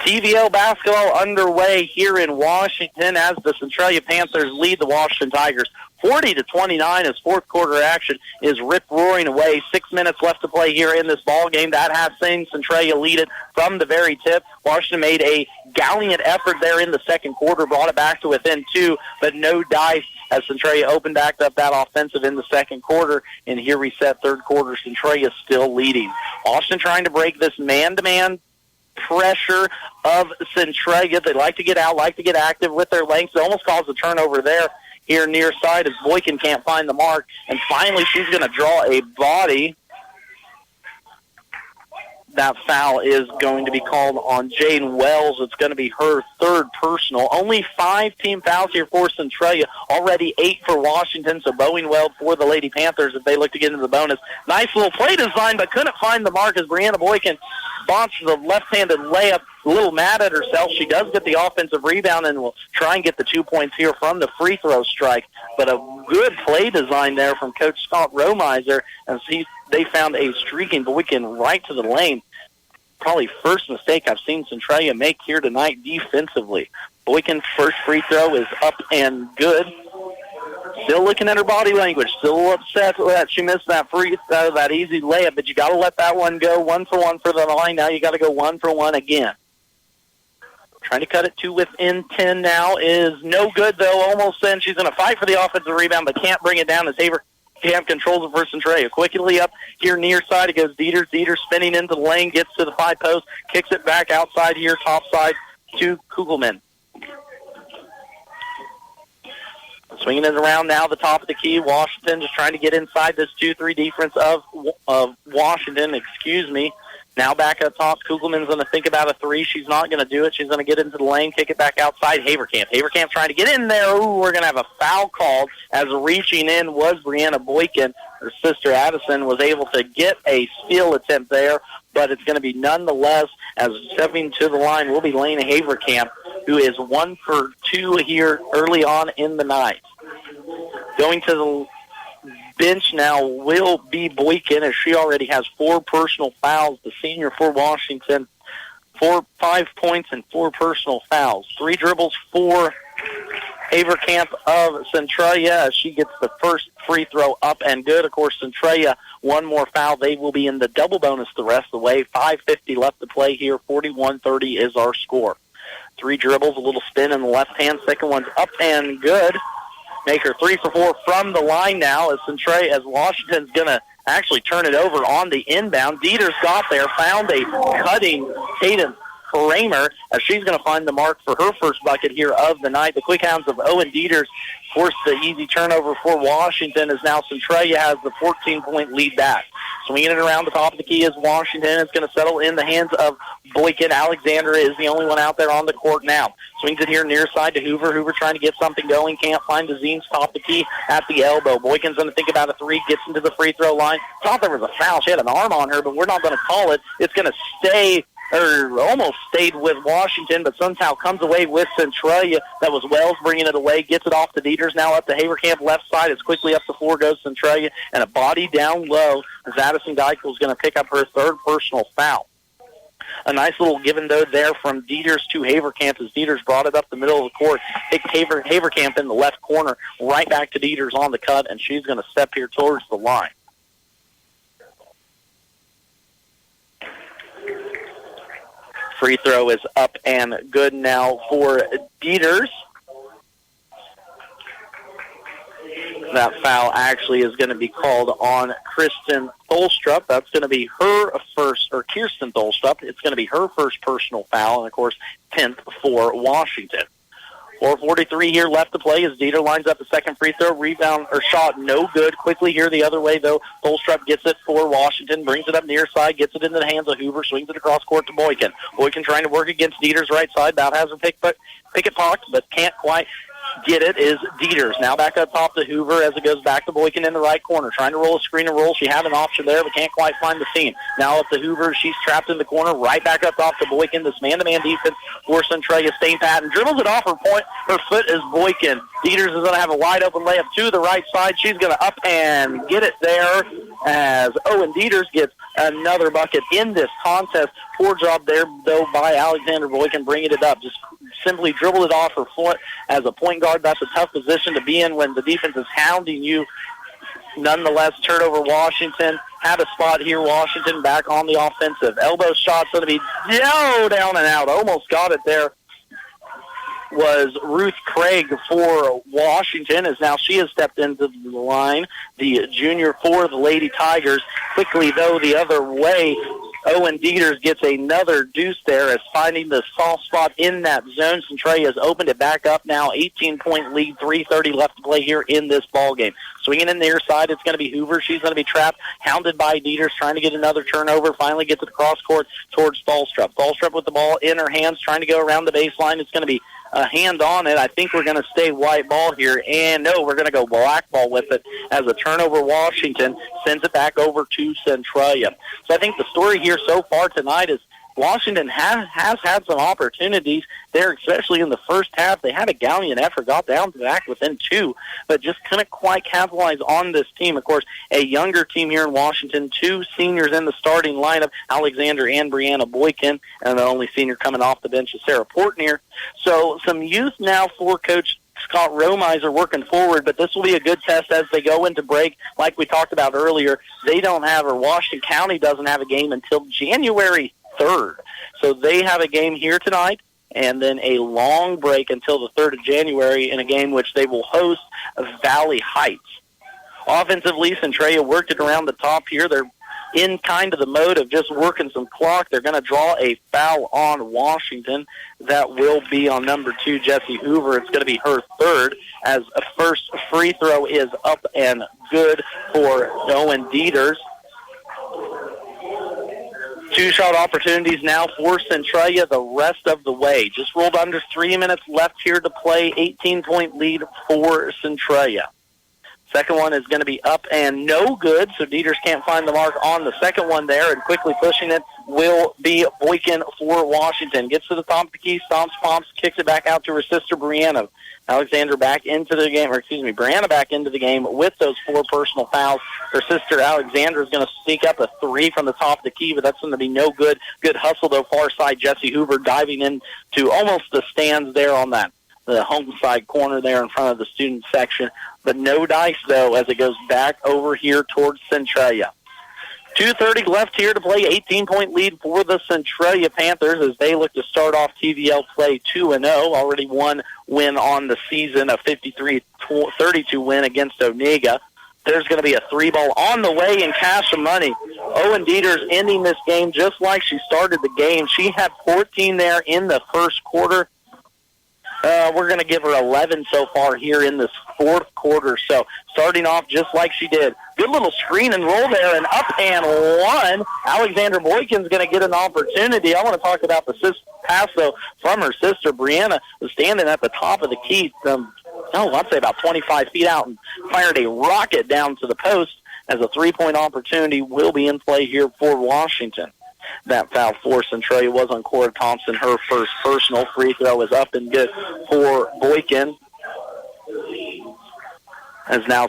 TVL basketball underway here in Washington as the Centralia Panthers lead the Washington Tigers 40-29 as fourth quarter action is rip-roaring away. 6 minutes left to play here in this ball game. That has seen Centralia lead it from the very tip. Washington made a gallant effort there in the second quarter, brought it back to within 2, but no dice as Centralia opened back up that offensive in the second quarter. And here we set third quarter, Centralia still leading. Washington trying to break this man-to-man pressure of Centralia. They like to get out, like to get active with their lengths. It almost caused a turnover there here near side as Boykin can't find the mark. And finally, she's going to draw a body. That foul is going to be called on Jaden Wells. It's going to be her third personal. Only 5 team fouls here for Centralia. Already 8 for Washington, so bowing well for the Lady Panthers if they look to get into the bonus. Nice little play design, but couldn't find the mark as Brianna Boykin sponsors the left-handed layup. A little mad at herself. She does get the offensive rebound and will try and get the 2 points here from the free throw strike. But a good play design there from Coach Scott Romiser as they found a streaking Boykin right to the lane. Probably first mistake I've seen Centralia make here tonight defensively. Boykin's first free throw is up and good. Still looking at her body language. Still upset that she missed that that easy layup, but you got to let that one go 1 for 1 for the line. Now you got to go 1 for 1 again. Trying to cut it to within 10 now is no good, though. Almost then she's going to fight for the offensive rebound, but can't bring it down as Haverkamp controls it for Centralia. Quickly up here near side, it goes Dieters. Dieters spinning into the lane, gets to the 5 post, kicks it back outside here, top side to Kugelman. Swinging it around now, the top of the key. Washington just trying to get inside this 2-3 defense of Washington. Now back up top, Kugelman's going to think about a 3. She's not going to do it. She's going to get into the lane, kick it back outside. Haverkamp trying to get in there. Ooh, we're going to have a foul called as reaching in was Brianna Boykin. Her sister Addison was able to get a steal attempt there, but it's going to be nonetheless as stepping to the line will be Lane Haverkamp, who is 1 for 2 here early on in the night. Going to the bench now will be Boykin as she already has 4 personal fouls. The senior for Washington, 5 points and 4 personal fouls. 3 dribbles for Haverkamp of Centralia as she gets the first free throw up and good. Of course, Centralia, 1 more foul. They will be in the double bonus the rest of the way. 5:50 left to play here. 41-30 is our score. 3 dribbles, a little spin in the left hand. Second one's up and good. Make her 3 for 4 from the line now as Washington's going to actually turn it over on the inbound. Dieters got there, found a cutting Hayden Kramer as she's going to find the mark for her first bucket here of the night. The quick hands of Owen Dieters forced the easy turnover for Washington as now Centralia has the 14-point lead back. Swinging it around the top of the key is Washington. It's going to settle in the hands of Boykin. Alexander is the only one out there on the court now. Swings it here near side to Hoover. Hoover trying to get something going. Can't find Azine's top of the key at the elbow. Boykin's going to think about a 3. Gets into the free throw line. Thought there was a foul. She had an arm on her, but we're not going to call it. It's going to stay or almost stayed with Washington, but somehow comes away with Centralia. That was Wells bringing it away, gets it off to Dieters, now up to Haverkamp left side. As quickly up the floor goes Centralia, and a body down low as Addison Deichel is going to pick up her 3rd personal foul. A nice little give and go there from Dieters to Haverkamp as Dieters brought it up the middle of the court. Picked Haverkamp in the left corner, right back to Dieters on the cut, and she's going to step here towards the line. Free throw is up and good now for Dieters. That foul actually is going to be called on Kristen Tholstrup. That's going to be her first, or Kirsten Tholstrup. It's going to be her first personal foul, and of course, 10th for Washington. 4:43 here left to play as Dieter lines up the second free throw. Rebound or shot no good. Quickly here the other way, though. Tholstrup gets it for Washington, brings it up near side, gets it into the hands of Hoover, swings it across court to Boykin. Boykin trying to work against Dieter's right side. About has her picket pocket, but can't quite get it is Dieters. Now back up top to Hoover as it goes back to Boykin in the right corner. Trying to roll a screen and roll. She had an option there, but can't quite find the seam. Now up to Hoover. She's trapped in the corner. Right back up top to Boykin. This man-to-man defense for Centralia. Staying pat and dribbles it off her point. Her foot is Boykin. Dieters is going to have a wide-open layup to the right side. She's going to up and get it there as Owen Dieters gets another bucket in this contest. Poor job there, though, by Alexander Boykin bringing it up. Just simply dribbled it off her foot. As a point guard, that's a tough position to be in when the defense is hounding you. Nonetheless, turnover Washington. Had a spot here. Washington back on the offensive. Elbow shot's going to be down and out. Almost got it there. Was Ruth Craig for Washington, as now she has stepped into the line. The junior for the Lady Tigers. Quickly, though, the other way, Owen Dieters gets another deuce there as finding the soft spot in that zone. Centralia has opened it back up now. 18-point lead, 3:30 left to play here in this ball game. Swinging in the near side, it's going to be Hoover. She's going to be trapped, hounded by Dieters, trying to get another turnover. Finally gets to the cross court towards Thalstrup. Thalstrup with the ball in her hands, trying to go around the baseline. It's going to be a hand on it. I think we're going to stay white ball here. And no, we're going to go black ball with it as a turnover. Washington sends it back over to Centralia. So I think the story here so far tonight is Washington has had some opportunities there, especially in the first half. They had a gallant effort, got down to back within two, but just couldn't quite capitalize on this team. Of course, a younger team here in Washington, two seniors in the starting lineup, Alexander and Brianna Boykin, and the only senior coming off the bench is Sarah Portnier. So some youth now for Coach Scott Romiser working forward, but this will be a good test as they go into break. Like we talked about earlier, they don't have, or Washington County doesn't have a game until January 3rd. So they have a game here tonight and then a long break until the 3rd of January in a game which they will host Valley Heights. Offensively, Centralia worked it around the top here. They're in kind of the mode of just working some clock. They're going to draw a foul on Washington. That will be on number 2, Jessie Hoover. It's going to be her third as a first free throw is up and good for Owen Dieters. Two-shot opportunities now for Centralia the rest of the way. Just rolled under 3 minutes left here to play. 18-point lead for Centralia. Second one is going to be up and no good, so Dieters can't find the mark on the second one there, and quickly pushing it will be Boykin for Washington. Gets to the top of the key, stomps, pumps, kicks it back out to her sister Brianna. Alexander back into the game, Brianna back into the game with those 4 personal fouls. Her sister Alexander is going to sneak up a 3 from the top of the key, but that's going to be no good. Good hustle, though, far side. Jessie Hoover diving into almost the stands there on the home side corner there in front of the student section. But no dice, though, as it goes back over here towards Centralia. 2:30 left here to play. 18-point lead for the Centralia Panthers as they look to start off TVL play 2-0. Already one win on the season, a 53-32 win against Onega. There's going to be a 3-ball on the way and cash some money. Owen Dieters ending this game just like she started the game. She had 14 there in the first quarter. We're going to give her 11 so far here in this fourth quarter. So starting off just like she did. Good little screen and roll there, and up and one. Alexander Boykin's going to get an opportunity. I want to talk about the pass, though, from her sister. Brianna was standing at the top of the key, I'd say about 25 feet out, and fired a rocket down to the post as a 3-point opportunity will be in play here for Washington. That foul for Centralia was on Cora Thompson. Her first personal free throw is up and good for Boykin. As now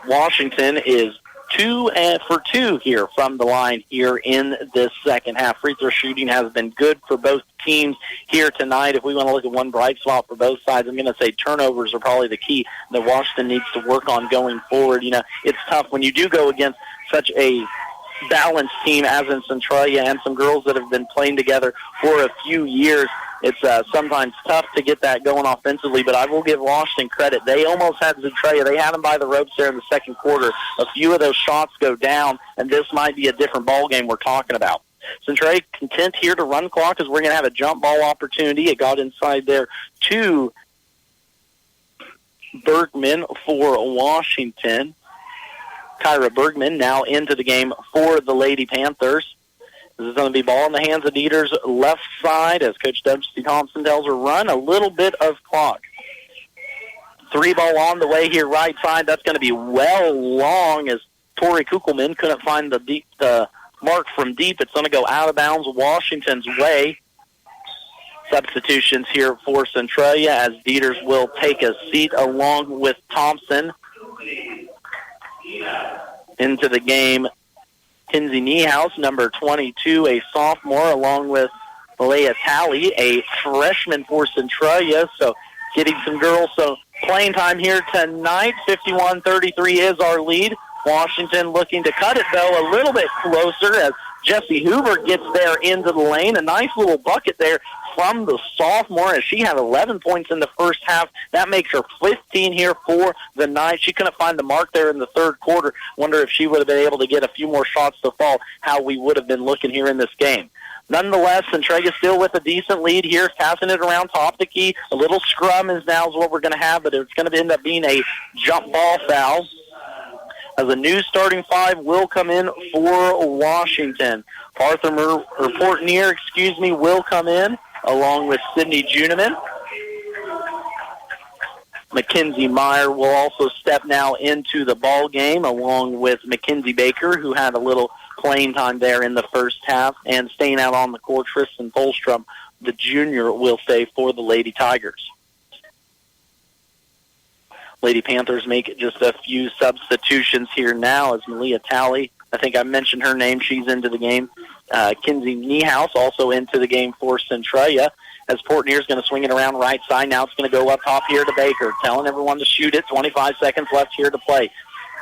Washington is 2 for 2 here from the line here in this second half. Free throw shooting has been good for both teams here tonight. If we want to look at one bright spot for both sides, I'm going to say turnovers are probably the key that Washington needs to work on going forward. You know, it's tough when you do go against such a balanced team as in Centralia and some girls that have been playing together for a few years. It's sometimes tough to get that going offensively, but I will give Washington credit. They almost had Centralia. They had them by the ropes there in the second quarter. A few of those shots go down, and this might be a different ball game we're talking about. Centralia content here to run clock as we're going to have a jump ball opportunity. It got inside there to Bergman for Washington. Kyra Bergman now into the game for the Lady Panthers. This is going to be ball in the hands of Dieters left side as Coach Dempsey Thompson tells her run a little bit of clock. 3-ball on the way here right side. That's going to be well long as Tori Kugelman couldn't find the mark from deep. It's going to go out of bounds Washington's way. Substitutions here for Centralia as Dieters will take a seat along with Thompson. Into the game, Kinsey Niehaus, number 22, a sophomore, along with Malaya Talley, a freshman for Centralia, so getting some girls some playing time here tonight. 51-33 is our lead. Washington looking to cut it, though, a little bit closer as Jessie Hoover gets there into the lane. A nice little bucket there from the sophomore as she had 11 points in the first half. That makes her 15 here for the night. She couldn't find the mark there in the third quarter. Wonder if she would have been able to get a few more shots to fall, how we would have been looking here in this game. Nonetheless, Centralia still with a decent lead here, passing it around top of the key. A little scrum is what we're going to have, but it's going to end up being a jump ball foul, as a new starting five will come in for Washington. Portnier, will come in along with Sydney Juniman. Mackenzie Meyer will also step now into the ball game along with Mackenzie Baker, who had a little playing time there in the first half, and staying out on the court, Tristan Tholstrom, the junior, will stay for the Lady Tigers. Lady Panthers make just a few substitutions here now as Malia Talley, I think I mentioned her name, she's into the game. Kinsey Niehaus also into the game for Centralia, as Portnier's going to swing it around right side. Now it's going to go up top here to Baker, telling everyone to shoot it. 25 seconds left here to play.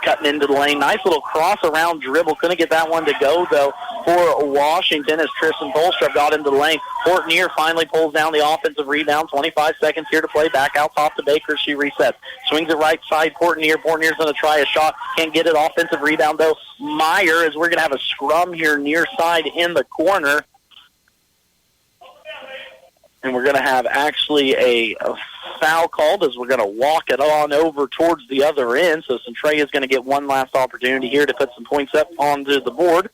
Cutting into the lane. Nice little cross-around dribble. Couldn't get that one to go, though, for Washington as Tristan Bolstrup got into the lane. Portnier finally pulls down the offensive rebound. 25 seconds here to play. Back out top to Baker. She resets. Swings it right side. Portnier's going to try a shot. Can't get it. Offensive rebound, though. Meyer, as we're going to have a scrum here near side in the corner. And we're going to have actually a foul called as we're going to walk it on over towards the other end. So Centralia is going to get one last opportunity here to put some points up onto the board,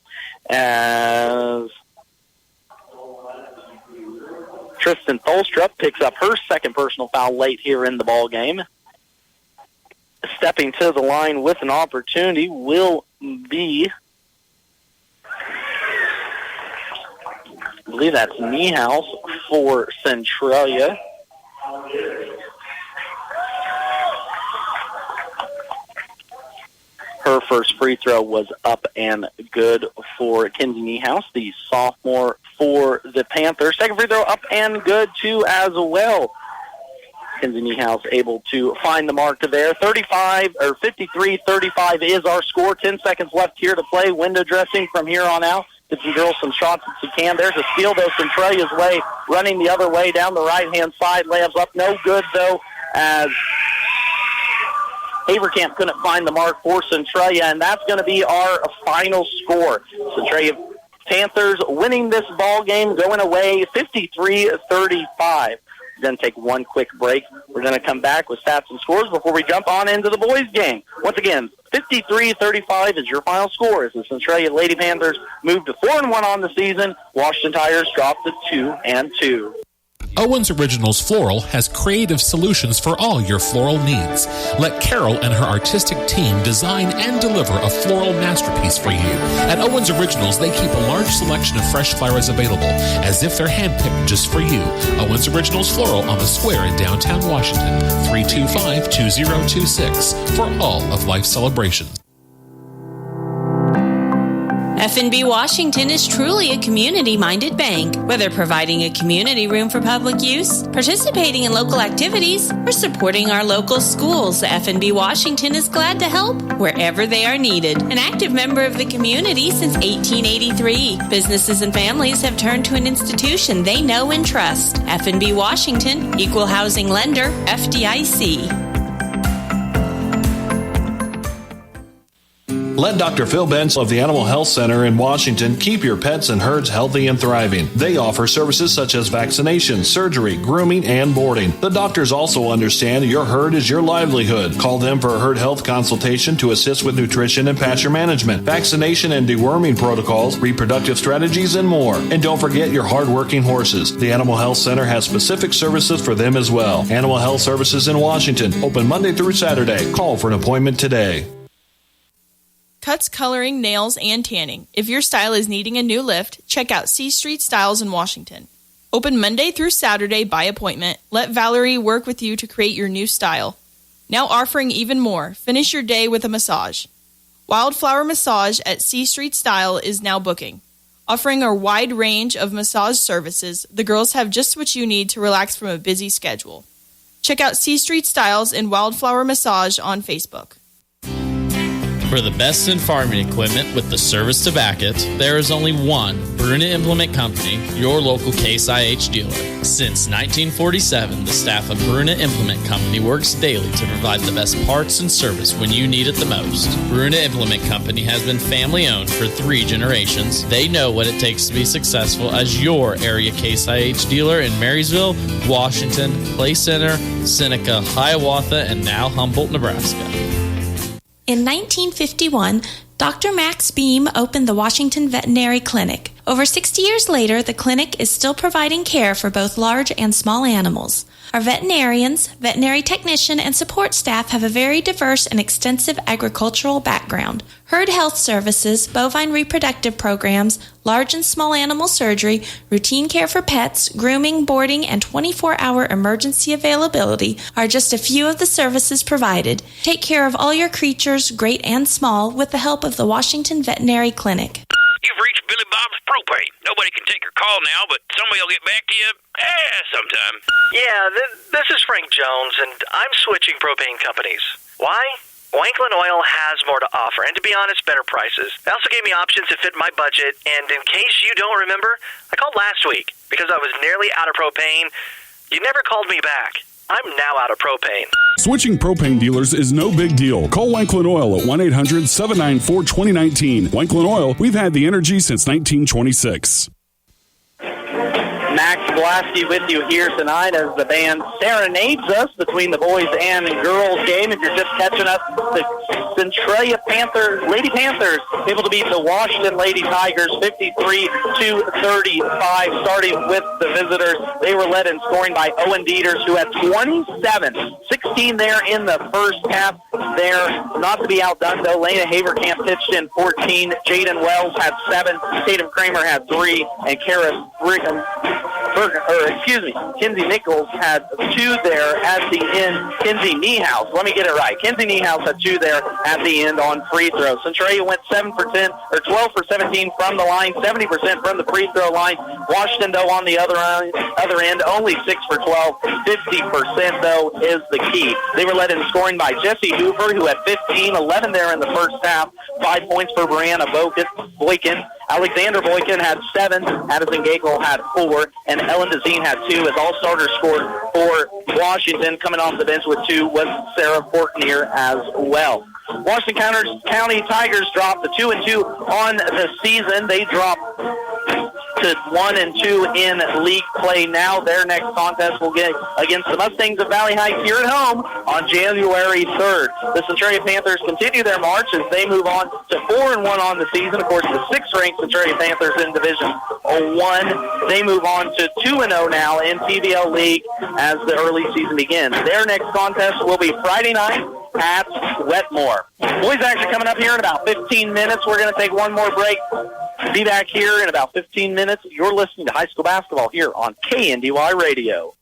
as Tristan Tholstrup picks up her second personal foul late here in the ball game. Stepping to the line with an opportunity will be, I believe that's Niehaus for Centralia. Her first free throw was up and good for Kinsey Niehaus, the sophomore for the Panthers. Second free throw up and good, too, as well. Kinsey Niehaus able to find the mark there. 53-35 is our score. 10 seconds left here to play. Window dressing from here on out. Get some girls some shots if you can. There's a steal, though, Centralia's way, running the other way down the right-hand side. Layups up, no good, though, as Haverkamp couldn't find the mark for Centralia, and that's going to be our final score. Centralia Panthers winning this ball game, going away 53-35. We're going to take one quick break. We're going to come back with stats and scores before we jump on into the boys' game. Once again, 53-35 is your final score as the Centralia Lady Panthers move to 4-1 on the season. Washington Tigers drop to 2-2. Owens Originals Floral has creative solutions for all your floral needs. Let Carol and her artistic team design and deliver a floral masterpiece for you. At Owens Originals, they keep a large selection of fresh flowers available, as if they're handpicked just for you. Owens Originals Floral on the Square in downtown Washington, 325-2026 for all of life's celebrations. FNB Washington is truly a community-minded bank. Whether providing a community room for public use, participating in local activities, or supporting our local schools, FNB Washington is glad to help wherever they are needed. An active member of the community since 1883. Businesses and families have turned to an institution they know and trust. FNB Washington, Equal Housing Lender, FDIC. Let Dr. Phil Benz of the Animal Health Center in Washington keep your pets and herds healthy and thriving. They offer services such as vaccination, surgery, grooming, and boarding. The doctors also understand your herd is your livelihood. Call them for a herd health consultation to assist with nutrition and pasture management, vaccination and deworming protocols, reproductive strategies, and more. And don't forget your hard-working horses. The Animal Health Center has specific services for them as well. Animal Health Services in Washington, open Monday through Saturday. Call for an appointment today. Cuts, coloring, nails, and tanning. If your style is needing a new lift, check out C Street Styles in Washington. Open Monday through Saturday by appointment. Let Valerie work with you to create your new style. Now offering even more. Finish your day with a massage. Wildflower Massage at C Street Style is now booking. Offering a wide range of massage services, the girls have just what you need to relax from a busy schedule. Check out C Street Styles and Wildflower Massage on Facebook. For the best in farming equipment with the service to back it, there is only one Bruna Implement Company, your local Case IH dealer. Since 1947, the staff of Bruna Implement Company works daily to provide the best parts and service when you need it the most. Bruna Implement Company has been family-owned for 3 generations. They know what it takes to be successful as your area Case IH dealer in Marysville, Washington, Clay Center, Seneca, Hiawatha, and now Humboldt, Nebraska. In 1951, Dr. Max Beam opened the Washington Veterinary Clinic. Over 60 years later, the clinic is still providing care for both large and small animals. Our veterinarians, veterinary technician, and support staff have a very diverse and extensive agricultural background. Herd health services, bovine reproductive programs, large and small animal surgery, routine care for pets, grooming, boarding, and 24-hour emergency availability are just a few of the services provided. Take care of all your creatures, great and small, with the help of the Washington Veterinary Clinic. You've reached Billy Bob's Propane. Nobody can take your call now, but somebody will get back to you sometime. Yeah, this is Frank Jones, and I'm switching propane companies. Why? Wanklin Oil has more to offer, and to be honest, better prices. They also gave me options that fit my budget, and in case you don't remember, I called last week because I was nearly out of propane. You never called me back. I'm now out of propane. Switching propane dealers is no big deal. Call Wanklin Oil at 1-800-794-2019. Wanklin Oil, we've had the energy since 1926. Max Blasky with you here tonight as the band serenades us between the boys and girls game. If you're just catching us, the Centralia Lady Panthers able to beat the Washington Lady Tigers 53-35. Starting with the visitors, they were led in scoring by Owen Dieters, who had 27, 16 there in the first half. There, not to be outdone though, Lena Haverkamp pitched in 14. Jaden Wells had 7. Tatum Kramer had 3, and Kara Brigham. Kinsey Nichols had 2 there at the end. Kinsey Niehaus, let me get it right. Kinsey Niehaus had 2 there at the end on free throws. Centralia went 7 for 10, or 12 for 17 from the line, 70% from the free throw line. Washington, though, on the other end, only 6 for 12. 50%, though, is the key. They were led in scoring by Jesse Hoover, who had 15, 11 there in the first half. 5 points for Brianna Boykin. Alexander Boykin had 7, Addison Gakel had 4, and Ellen DeZine had 2, as all starters scored for Washington. Coming off the bench with 2 was Sarah Fortnier as well. Washington County Tigers dropped the 2-2 on the season. They dropped to 1-2 in league play. Now their next contest will get against the Mustangs of Valley Heights here at home on January 3rd. The Centralia Panthers continue their march as they move on to 4-1 on the season. Of course, the 6th-ranked Centralia Panthers in Division 1. They move on to 2-0 now in TVL League as the early season begins. Their next contest will be Friday night at Wetmore. Boys action coming up here in about 15 minutes. We're going to take one more break. Be back here in about 15 minutes. You're listening to high school basketball here on KNDY Radio.